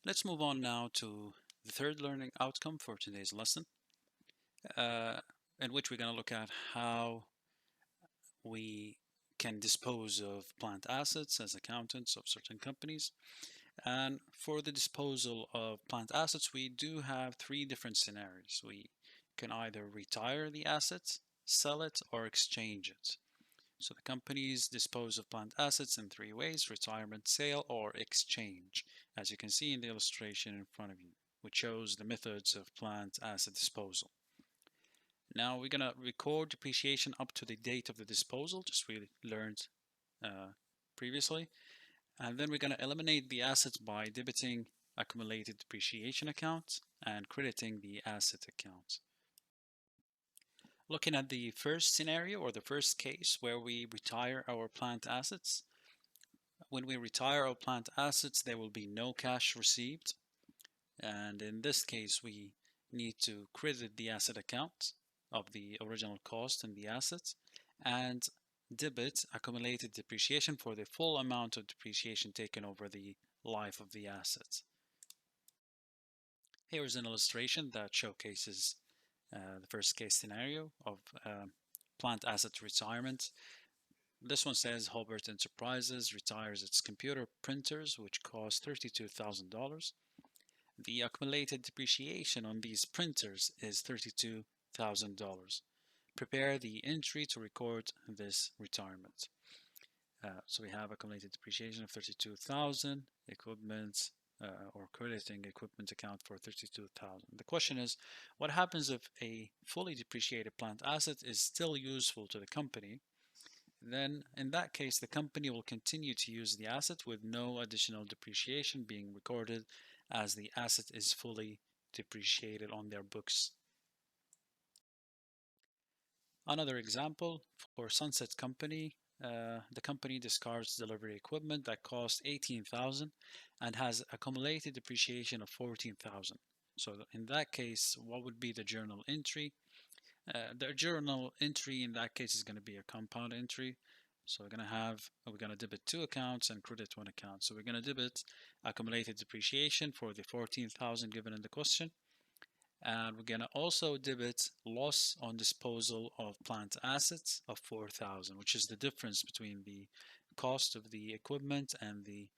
Let's move on now to the third learning outcome for today's lesson, in which we're going to look at how we can dispose of plant assets as accountants of certain companies. And for the disposal of plant assets, we do have 3 different scenarios. We can either retire the assets, sell it, or exchange it. So the companies dispose of plant assets in 3 ways: retirement, sale, or exchange, as you can see in the illustration in front of you, which shows the methods of plant asset disposal. Now we're going to record depreciation up to the date of the disposal, just we learned previously. And then we're going to eliminate the assets by debiting accumulated depreciation account and crediting the asset account. Looking at the first scenario, or the first case, where we retire our plant assets. When we retire our plant assets, there will be no cash received. And in this case, we need to credit the asset account of the original cost and the assets, and debit accumulated depreciation for the full amount of depreciation taken over the life of the assets. Here is an illustration that showcases the first case scenario of plant asset retirement. This one says Hobart Enterprises retires its computer printers, which cost $32,000. The accumulated depreciation on these printers is $32,000. Prepare the entry to record this retirement. So we have accumulated depreciation of 32,000, equipment or crediting equipment account for 32,000. The question is, what happens if a fully depreciated plant asset is still useful to the company? Then in that case, the company will continue to use the asset with no additional depreciation being recorded, as the asset is fully depreciated on their books. Another example, for Sunset Company, the company discards delivery equipment that cost $18,000 and has accumulated depreciation of $14,000. So in that case, what would be the journal entry? The journal entry in that case is going to be a compound entry. So we're going to debit 2 accounts and credit 1 account. So we're going to debit accumulated depreciation for the 14,000 given in the question. And we're going to also debit loss on disposal of plant assets of 4,000, which is the difference between the cost of the equipment and the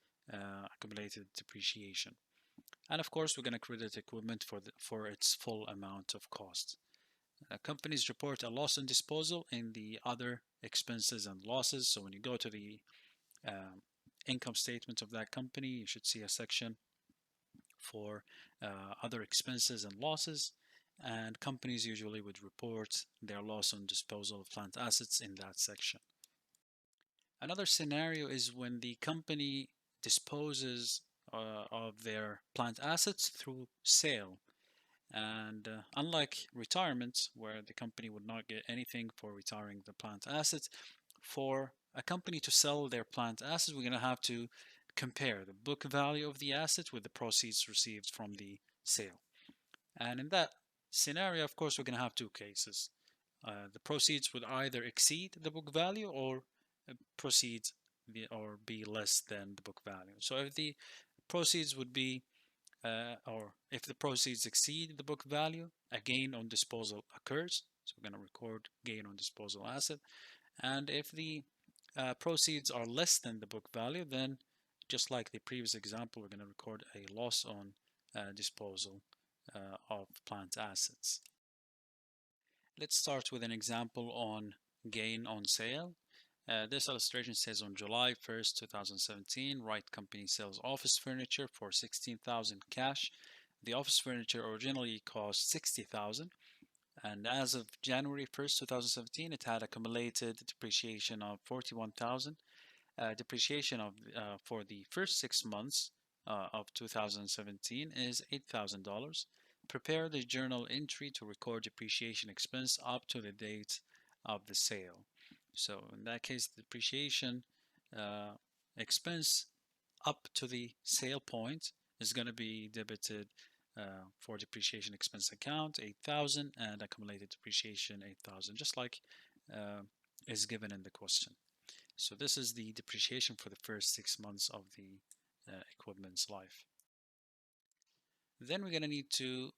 accumulated depreciation. And of course, we're going to credit equipment for its full amount of cost. Companies report a loss on disposal in the other expenses and losses. So when you go to the income statement of that company, you should see a section for other expenses and losses. And companies usually would report their loss on disposal of plant assets in that section. Another scenario is when the company disposes of their plant assets through sale. And unlike retirement, where the company would not get anything for retiring the plant assets, for a company to sell their plant assets, we're going to have to compare the book value of the asset with the proceeds received from the sale. And in that scenario, of course, we're going to have two cases. The proceeds would either exceed the book value or proceeds or be less than the book value. So if the proceeds would be or if the proceeds exceed the book value, a gain on disposal occurs. So we're going to record gain on disposal asset. And if the proceeds are less than the book value, then just like the previous example, we're going to record a loss on disposal of plant assets. Let's start with an example on gain on sale. This illustration says on July 1st, 2017, Wright Company sells office furniture for $16,000 cash. The office furniture originally cost $60,000, and as of January 1st, 2017, it had accumulated depreciation of $41,000. Depreciation for the first 6 months of 2017 is $8,000. Prepare the journal entry to record depreciation expense up to the date of the sale. So in that case, the depreciation expense up to the sale point is going to be debited for depreciation expense account 8,000 and accumulated depreciation 8,000, just like is given in the question. So this is the depreciation for the first 6 months of the equipment's life. Then we're going to need to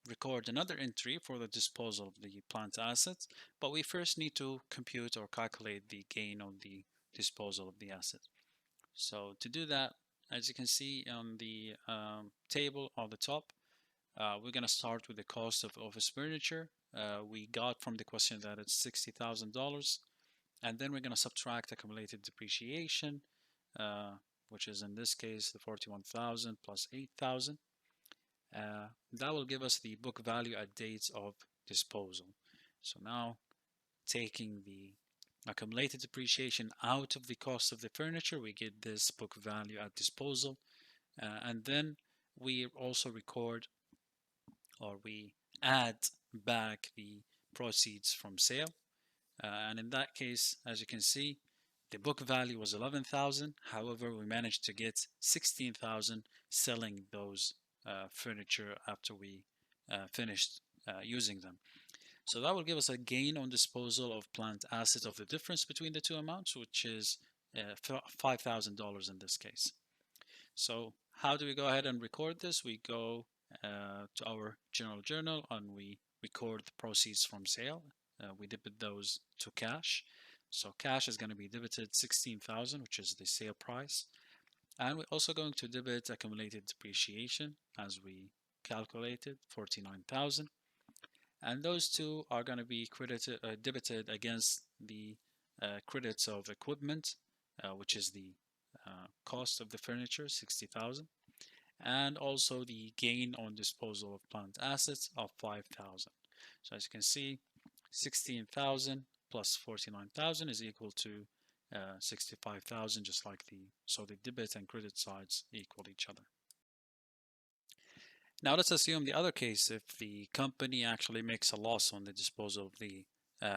record another entry for the disposal of the plant assets, but we first need to compute or calculate the gain on the disposal of the asset. So to do that, as you can see on the table on the top, we're going to start with the cost of office furniture. We got from the question that it's $60,000, and then we're going to subtract accumulated depreciation, which is in this case the 41,000 plus 8,000. That will give us the book value at dates of disposal. So now taking the accumulated depreciation out of the cost of the furniture, we get this book value at disposal. And then we also record, or we add back the proceeds from sale. And in that case, as you can see, the book value was 11,000. However, we managed to get 16,000 selling those furniture after we finished using them. So that will give us a gain on disposal of plant assets of the difference between the two amounts, which is $5,000 in this case. So how do we go ahead and record this? We go to our general journal and we record the proceeds from sale. We debit those to cash. So cash is going to be debited 16,000, which is the sale price. And we're also going to debit accumulated depreciation as we calculated 49,000. And those two are going to be debited against the credits of equipment, which is the cost of the furniture, 60,000, and also the gain on disposal of plant assets of 5,000. So as you can see, 16,000 plus 49,000 is equal to 65,000, just like so the debit and credit sides equal each other. Now let's assume the other case, if the company actually makes a loss on the disposal of the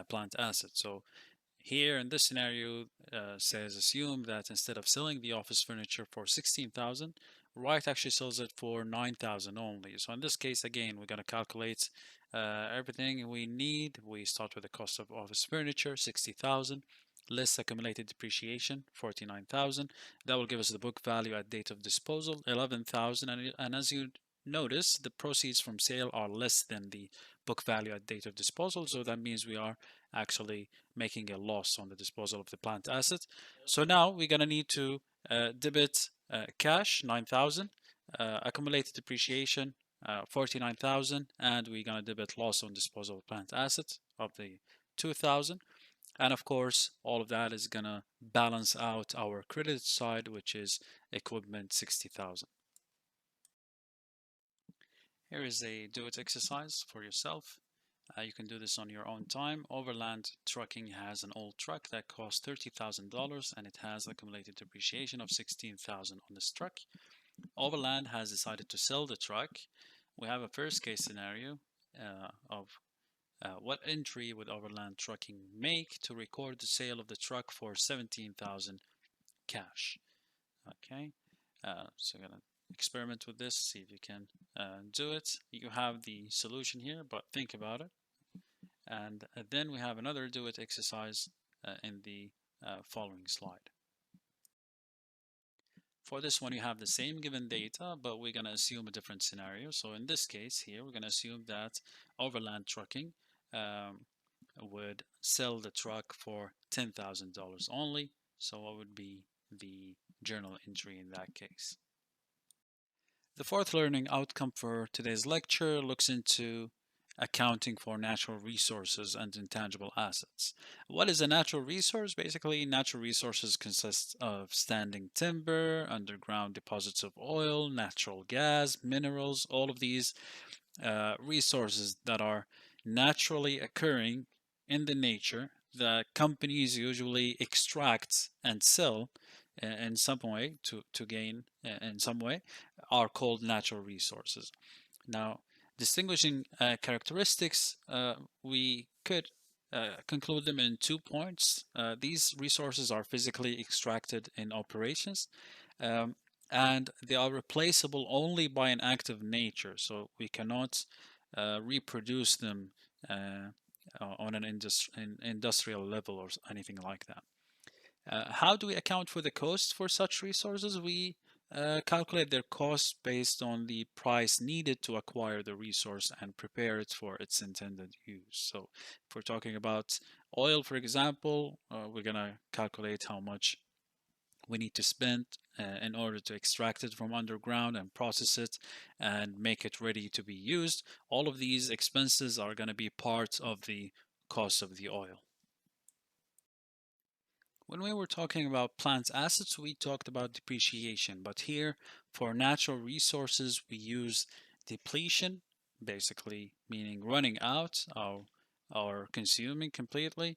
plant asset. So here in this scenario says assume that instead of selling the office furniture for 16,000, Wright actually sells it for 9,000 only. So in this case, again, we're going to calculate everything we need. We start with the cost of office furniture, 60,000, less accumulated depreciation, 49,000. That will give us the book value at date of disposal, 11,000. And as you notice, the proceeds from sale are less than the book value at date of disposal. So that means we are actually making a loss on the disposal of the plant asset. So now we're going to need to debit cash, 9,000, accumulated depreciation 49,000, and we're gonna debit loss on disposal of plant assets of the 2,000. And of course, all of that is gonna balance out our credit side, which is equipment 60,000. Here is a do-it exercise for yourself. You can do this on your own time. Overland Trucking has an old truck that costs $30,000 and it has accumulated depreciation of 16,000 on this truck. Overland has decided to sell the truck. We have a first case scenario of what entry would Overland Trucking make to record the sale of the truck for 17,000 cash. Okay, so I'm gonna experiment with this, see if you can do it. You have the solution here, but think about it. And then we have another do it exercise in the following slide. For this one, you have the same given data, but we're going to assume a different scenario. So in this case here, we're going to assume that Overland Trucking would sell the truck for $10,000 only. So what would be the journal entry in that case? The fourth learning outcome for today's lecture looks into accounting for natural resources and intangible assets. What is a natural resource? Basically, natural resources consist of standing timber, underground deposits of oil, natural gas, minerals, all of these resources that are naturally occurring in the nature that companies usually extract and sell in some way to gain in some way are called natural resources. Now, distinguishing characteristics, we could conclude them in 2 points. These resources are physically extracted in operations, um, and they are replaceable only by an act of nature. So we cannot reproduce them on an industrial level or anything like that. How do we account for the cost for such resources? We calculate their cost based on the price needed to acquire the resource and prepare it for its intended use. So if we're talking about oil, for example, we're going to calculate how much we need to spend in order to extract it from underground and process it and make it ready to be used. All of these expenses are going to be part of the cost of the oil. When we were talking about plant assets, we talked about depreciation, but here for natural resources, we use depletion, basically meaning running out or consuming completely.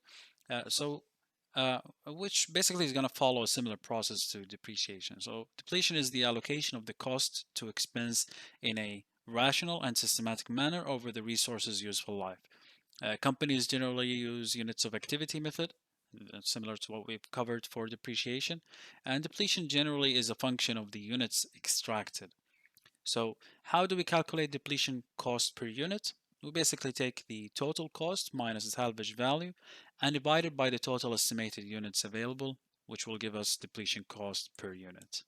Which basically is going to follow a similar process to depreciation. So depletion is the allocation of the cost to expense in a rational and systematic manner over the resource's useful life. Companies generally use units of activity method, similar to what we've covered for depreciation, and depletion generally is a function of the units extracted. So how do we calculate depletion cost per unit? We basically take the total cost minus the salvage value and divide it by the total estimated units available, which will give us depletion cost per unit.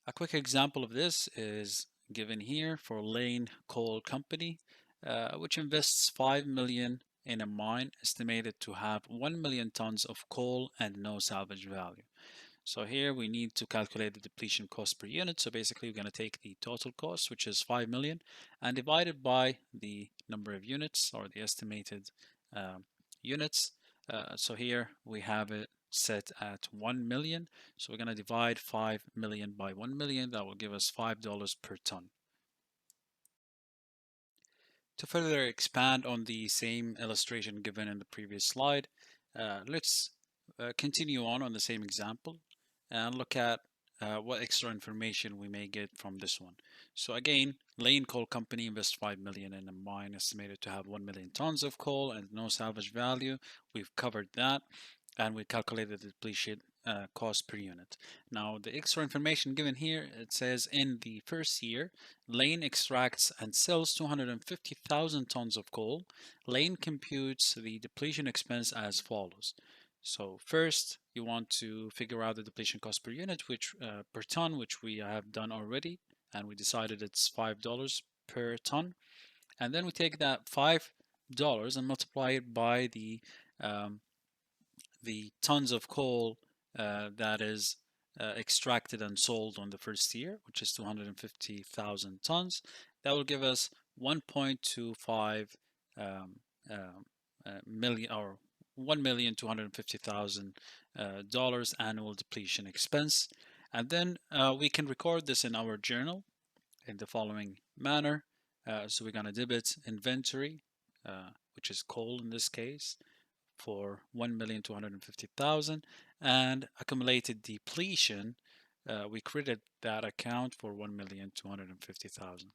A quick example of this is given here for Lane Coal Company, which invests 5 million in a mine estimated to have 1 million tons of coal and no salvage value. So here we need to calculate the depletion cost per unit. So basically we're going to take the total cost, which is 5 million, and divide it by the number of units or the estimated units. So here we have it set at 1 million. So we're going to divide 5 million by 1 million. That will give us $5 per ton. To further expand on the same illustration given in the previous slide, let's continue on the same example and look at what extra information we may get from this one. So again, Lane Coal Company invests 5 million in a mine estimated to have 1 million tons of coal and no salvage value. We've covered that, and we calculated the depletion cost per unit. Now, the extra information given here, it says in the first year, Lane extracts and sells 250,000 tons of coal. Lane computes the depletion expense as follows. So first, you want to figure out the depletion cost per unit, which per ton, which we have done already, and we decided it's $5 per ton. And then we take that $5 and multiply it by the tons of coal that is extracted and sold on the first year, which is 250,000 tons. That will give us 1.25 um, million or $1,250,000 dollars annual depletion expense. And then we can record this in our journal in the following manner. So we're going to debit inventory, which is coal in this case, for 1,250,000, and accumulated depletion, we credit that account for 1,250,000.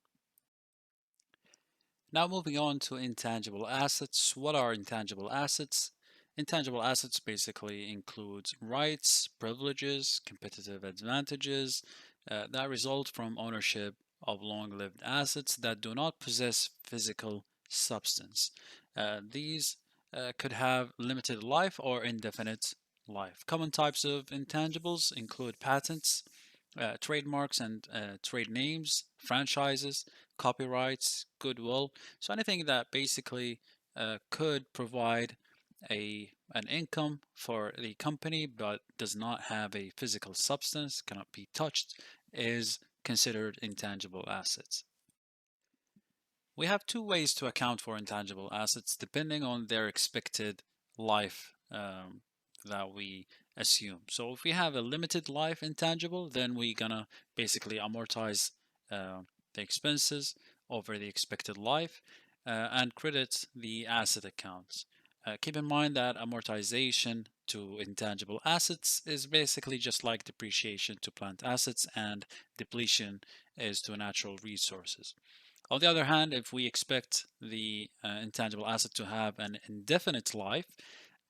Now moving on to intangible assets. What are intangible assets? Intangible assets basically includes rights, privileges, competitive advantages that result from ownership of long-lived assets that do not possess physical substance. These could have limited life or indefinite life. Common types of intangibles include patents, trademarks and trade names, franchises, copyrights, goodwill. So anything that basically could provide an income for the company but does not have a physical substance, cannot be touched, is considered intangible assets. We have two ways to account for intangible assets depending on their expected life that we assume. So if we have a limited life intangible, then we're gonna basically amortize the expenses over the expected life and credit the asset accounts. Keep in mind that amortization to intangible assets is basically just like depreciation to plant assets and depletion is to natural resources. On the other hand, if we expect the intangible asset to have an indefinite life,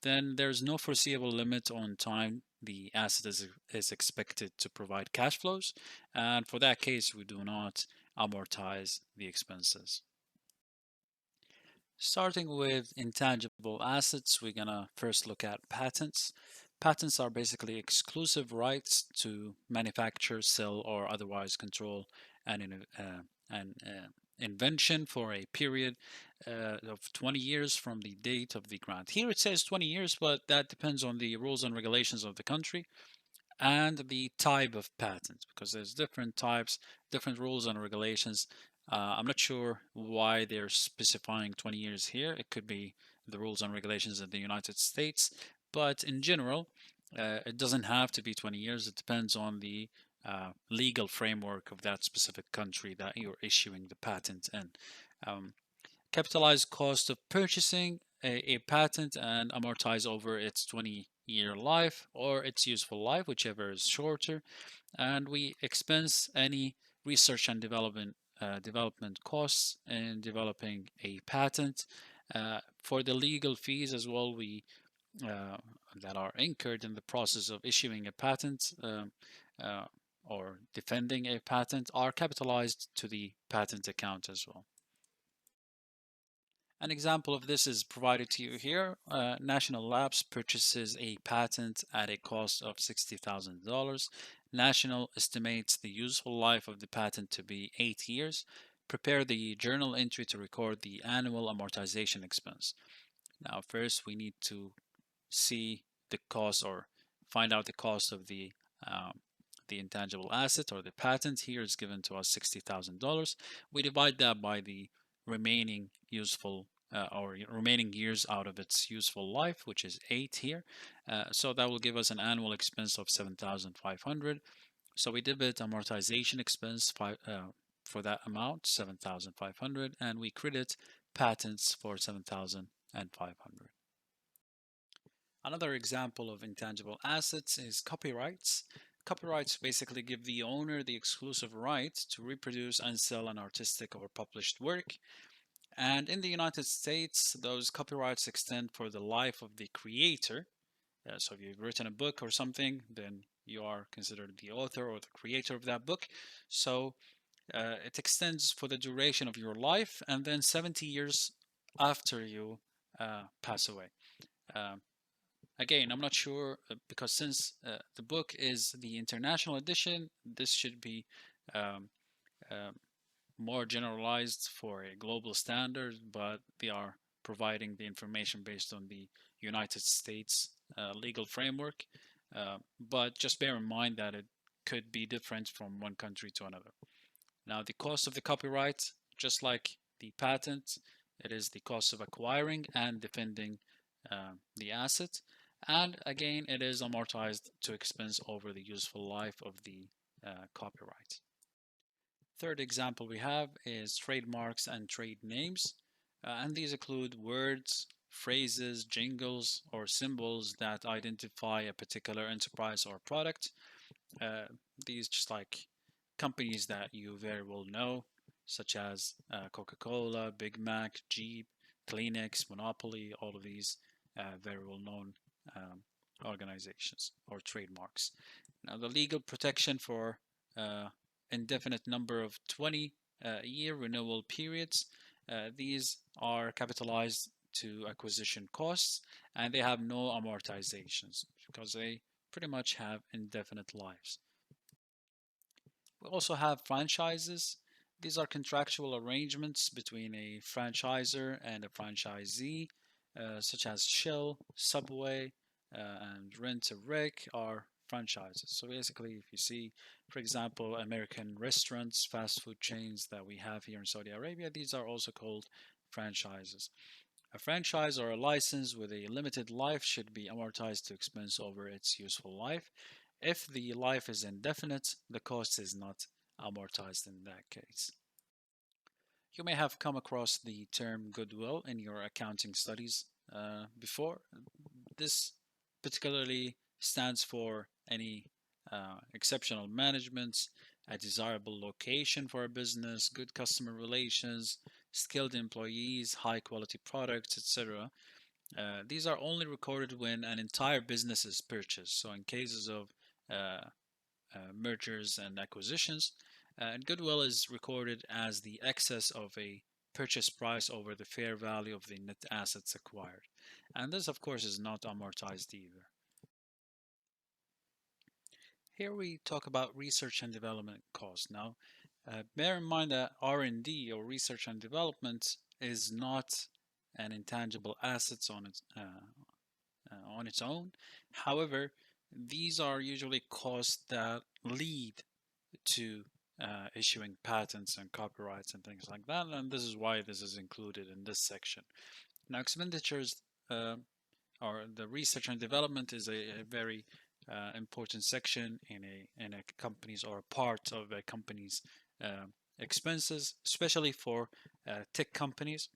then there's no foreseeable limit on time the asset is expected to provide cash flows. And for that case, we do not amortize the expenses. Starting with intangible assets, we're going to first look at patents. Patents are basically exclusive rights to manufacture, sell, or otherwise control an invention for a period of 20 years from the date of the grant. Here it says 20 years, but that depends on the rules and regulations of the country and the type of patent, because there's different types, different rules and regulations. I'm not sure why they're specifying 20 years here. It could be the rules and regulations in the United States, but in general, it doesn't have to be 20 years. It depends on the legal framework of that specific country that you're issuing the patent in. Capitalized cost of purchasing a patent and amortize over its 20-year life or its useful life, whichever is shorter. And we expense any research and development costs in developing a patent. For the legal fees as well, we that are incurred in the process of issuing a patent uh, or defending a patent are capitalized to the patent account as well. An example of this is provided to you here. National Labs purchases a patent at a cost of $60,000. National estimates the useful life of the patent to be 8 years. Prepare the journal entry to record the annual amortization expense. Now, first we need to see the cost or find out the cost of the intangible asset or the patent. Here is given to us $60,000. We divide that by the remaining useful or remaining years out of its useful life, which is 8 here. So that will give us an annual expense of 7,500. So we debit amortization expense for that amount, 7,500, and we credit patents for 7,500. Another example of intangible assets is copyrights. Copyrights basically give the owner the exclusive right to reproduce and sell an artistic or published work. And in the United States, those copyrights extend for the life of the creator. So if you've written a book or something, then you are considered the author or the creator of that book. So it extends for the duration of your life and then 70 years after you pass away. Again, I'm not sure because since the book is the international edition, this should be um, uh, more generalized for a global standard, but they are providing the information based on the United States legal framework. but just bear in mind that it could be different from one country to another. Now, the cost of the copyright, just like the patent, it is the cost of acquiring and defending the asset. And again, it is amortized to expense over the useful life of the copyright. Third example we have is trademarks and trade names. And these include words, phrases, jingles, or symbols that identify a particular enterprise or product. Uh, these just like companies that you very well know, such as Coca-Cola, Big Mac, Jeep, Kleenex, Monopoly, all of these very well-known um, organizations or trademarks. Now, the legal protection for uh, indefinite number of 20-year renewal periods, these are capitalized to acquisition costs, and they have no amortizations because they pretty much have indefinite lives. We also have franchises. These are contractual arrangements between a franchisor and a franchisee, such as Shell, Subway, and Rent-A-Wreck are franchises. So basically, if you see, for example, American restaurants, fast food chains that we have here in Saudi Arabia, these are also called franchises. A franchise or a license with a limited life should be amortized to expense over its useful life. If the life is indefinite, the cost is not amortized in that case. You may have come across the term goodwill in your accounting studies before. This particularly stands for any exceptional management, a desirable location for a business, good customer relations, skilled employees, high quality products, etc. These are only recorded when an entire business is purchased. So, in cases of uh, mergers and acquisitions, and goodwill is recorded as the excess of a purchase price over the fair value of the net assets acquired. And this, of course, is not amortized either. Here we talk about research and development costs. Now, bear in mind that R&D or research and development is not an intangible assets on its own. However, these are usually costs that lead to issuing patents and copyrights and things like that, and this is why this is included in this section. Now, expenditures or the research and development is a very important section in a company's or a part of a company's expenses, especially for tech companies.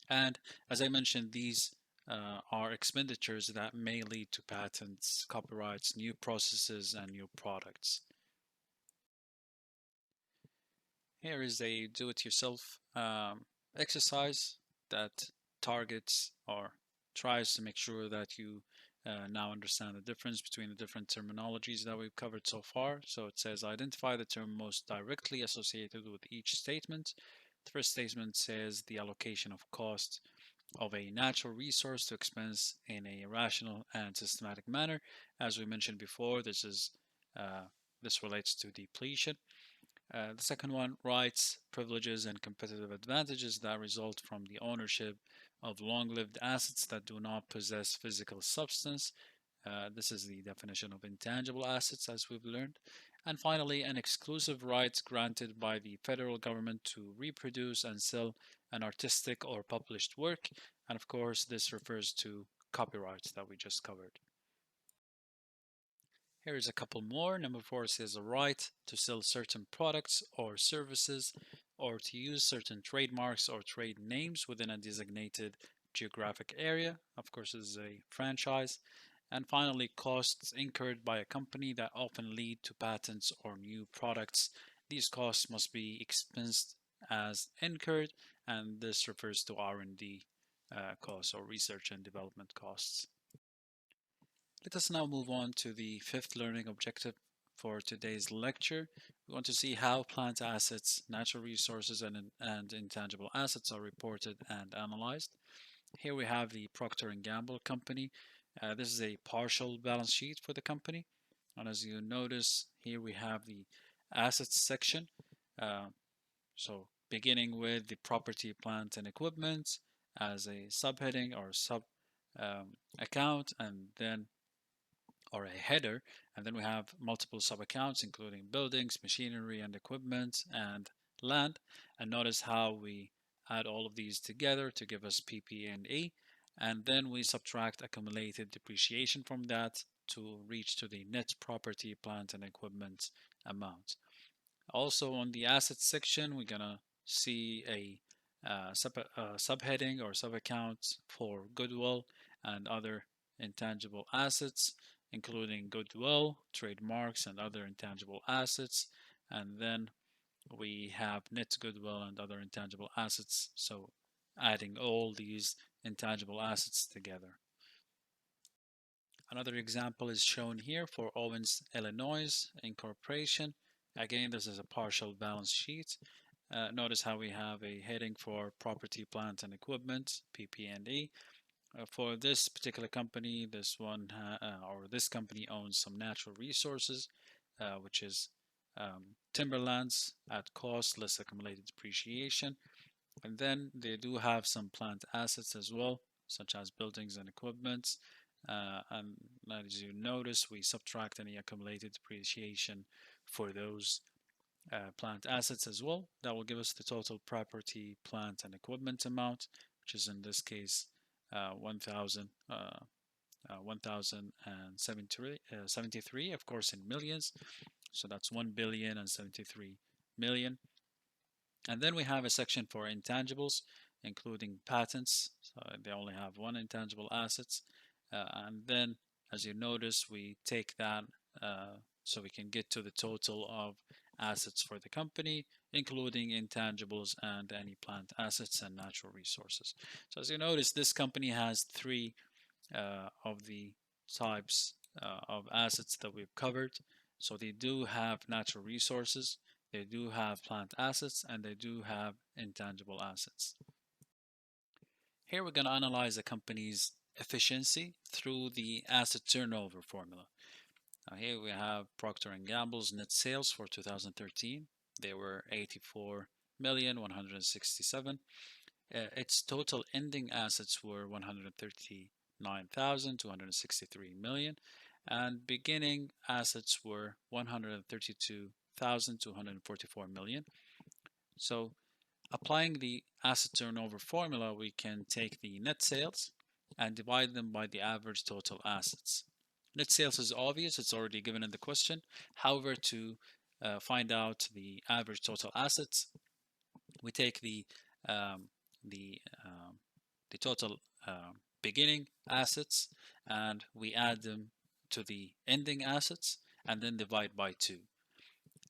And as I mentioned, these are expenditures that may lead to patents, copyrights, new processes, and new products. Here is a do-it-yourself exercise that targets or tries to make sure that you now understand the difference between the different terminologies that we've covered so far. So it says identify the term most directly associated with each statement. The first statement says the allocation of cost of a natural resource to expense in a rational and systematic manner. As we mentioned before, this relates to depletion. The second one, rights, privileges, and competitive advantages that result from the ownership of long-lived assets that do not possess physical substance. This is the definition of intangible assets, as we've learned. And finally, an exclusive right granted by the federal government to reproduce and sell an artistic or published work. And of course, this refers to copyrights that we just covered. Here is a couple more. Number 4 says a right to sell certain products or services or to use certain trademarks or trade names within a designated geographic area. Of course, this is a franchise. And finally, costs incurred by a company that often lead to patents or new products. These costs must be expensed as incurred, and this refers to R&D costs or research and development costs. Let us now move on to the fifth learning objective for today's lecture. We want to see how plant assets, natural resources, and intangible assets are reported and analyzed. Here we have the Procter & Gamble company. This is a partial balance sheet for the company. And as you notice, here we have the assets section. So beginning with the property, plant, and equipment as a subheading or sub account, and then or a header, and then we have multiple sub-accounts including buildings, machinery and equipment, and land. And notice how we add all of these together to give us PP&E, and then we subtract accumulated depreciation from that to reach to the net property, plant and equipment amount. Also on the assets section, we're gonna see a subheading or sub-account for goodwill and other intangible assets, including goodwill, trademarks, and other intangible assets. And then we have net goodwill and other intangible assets. So adding all these intangible assets together. Another example is shown here for Owens, Illinois Incorporation. Again, this is a partial balance sheet. Notice how we have a heading for property, plant, and equipment, PP&E. For this particular company, this company owns some natural resources, which is timberlands at cost less accumulated depreciation. And then they do have some plant assets as well, such as buildings and equipment. And as you notice, we subtract any accumulated depreciation for those plant assets as well. That will give us the total property, plant, and equipment amount, which is in this case 1,073, of course, in millions. So that's 1,073,000,000. And then we have a section for intangibles, including patents. So they only have one intangible assets. And then, as you notice, we take that so we can get to the total of assets for the company, including intangibles and any plant assets and natural resources. So as you notice, this company has three of the types of assets that we've covered. So they do have natural resources, they do have plant assets, and they do have intangible assets. Here we're going to analyze a company's efficiency through the asset turnover formula. Now here we have Procter & Gamble's net sales for 2013. They were 84,167,000. Its total ending assets were 139,263 million, and beginning assets were 132,244 million. So applying the asset turnover formula, we can take the net sales and divide them by the average total assets. Net sales is obvious, it's already given in the question. However, to find out the average total assets, we take the total beginning assets and we add them to the ending assets and then divide by 2.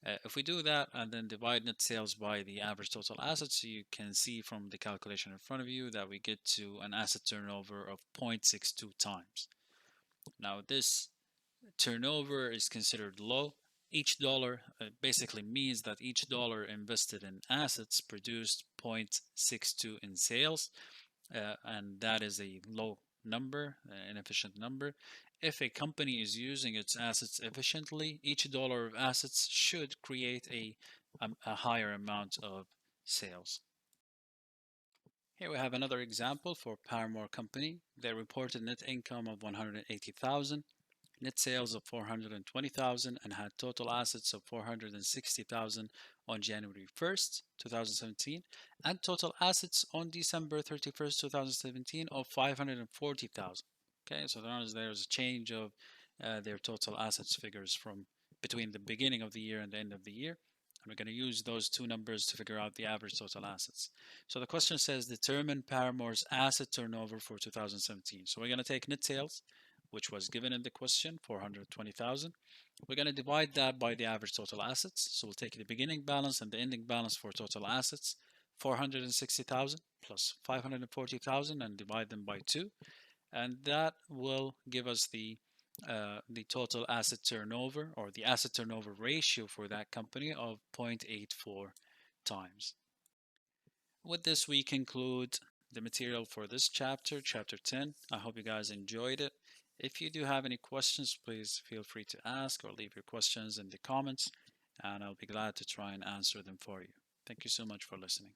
If we do that and then divide net sales by the average total assets, you can see from the calculation in front of you that we get to an asset turnover of 0.62 times. Now this turnover is considered low. Each dollar basically means that each dollar invested in assets produced 0.62 in sales, and that is a low number, an efficient number. If a company is using its assets efficiently, each dollar of assets should create a higher amount of sales. Here we have another example for Paramore Company. They reported net income of 180,000, net sales of 420,000, and had total assets of 460,000 on January 1st, 2017, and total assets on December 31st, 2017 of 540,000. Okay, so there's a change of their total assets figures from between the beginning of the year and the end of the year. And we're going to use those two numbers to figure out the average total assets. So the question says determine Paramore's asset turnover for 2017. So we're going to take net sales, which was given in the question, 420,000. We're going to divide that by the average total assets. So we'll take the beginning balance and the ending balance for total assets, 460,000 plus 540,000, and divide them by 2. And that will give us the total asset turnover, or the asset turnover ratio for that company, of 0.84 times. With this, we conclude the material for this chapter, chapter 10. I hope you guys enjoyed it. If you do have any questions, please feel free to ask or leave your questions in the comments, and I'll be glad to try and answer them for you. Thank you so much for listening.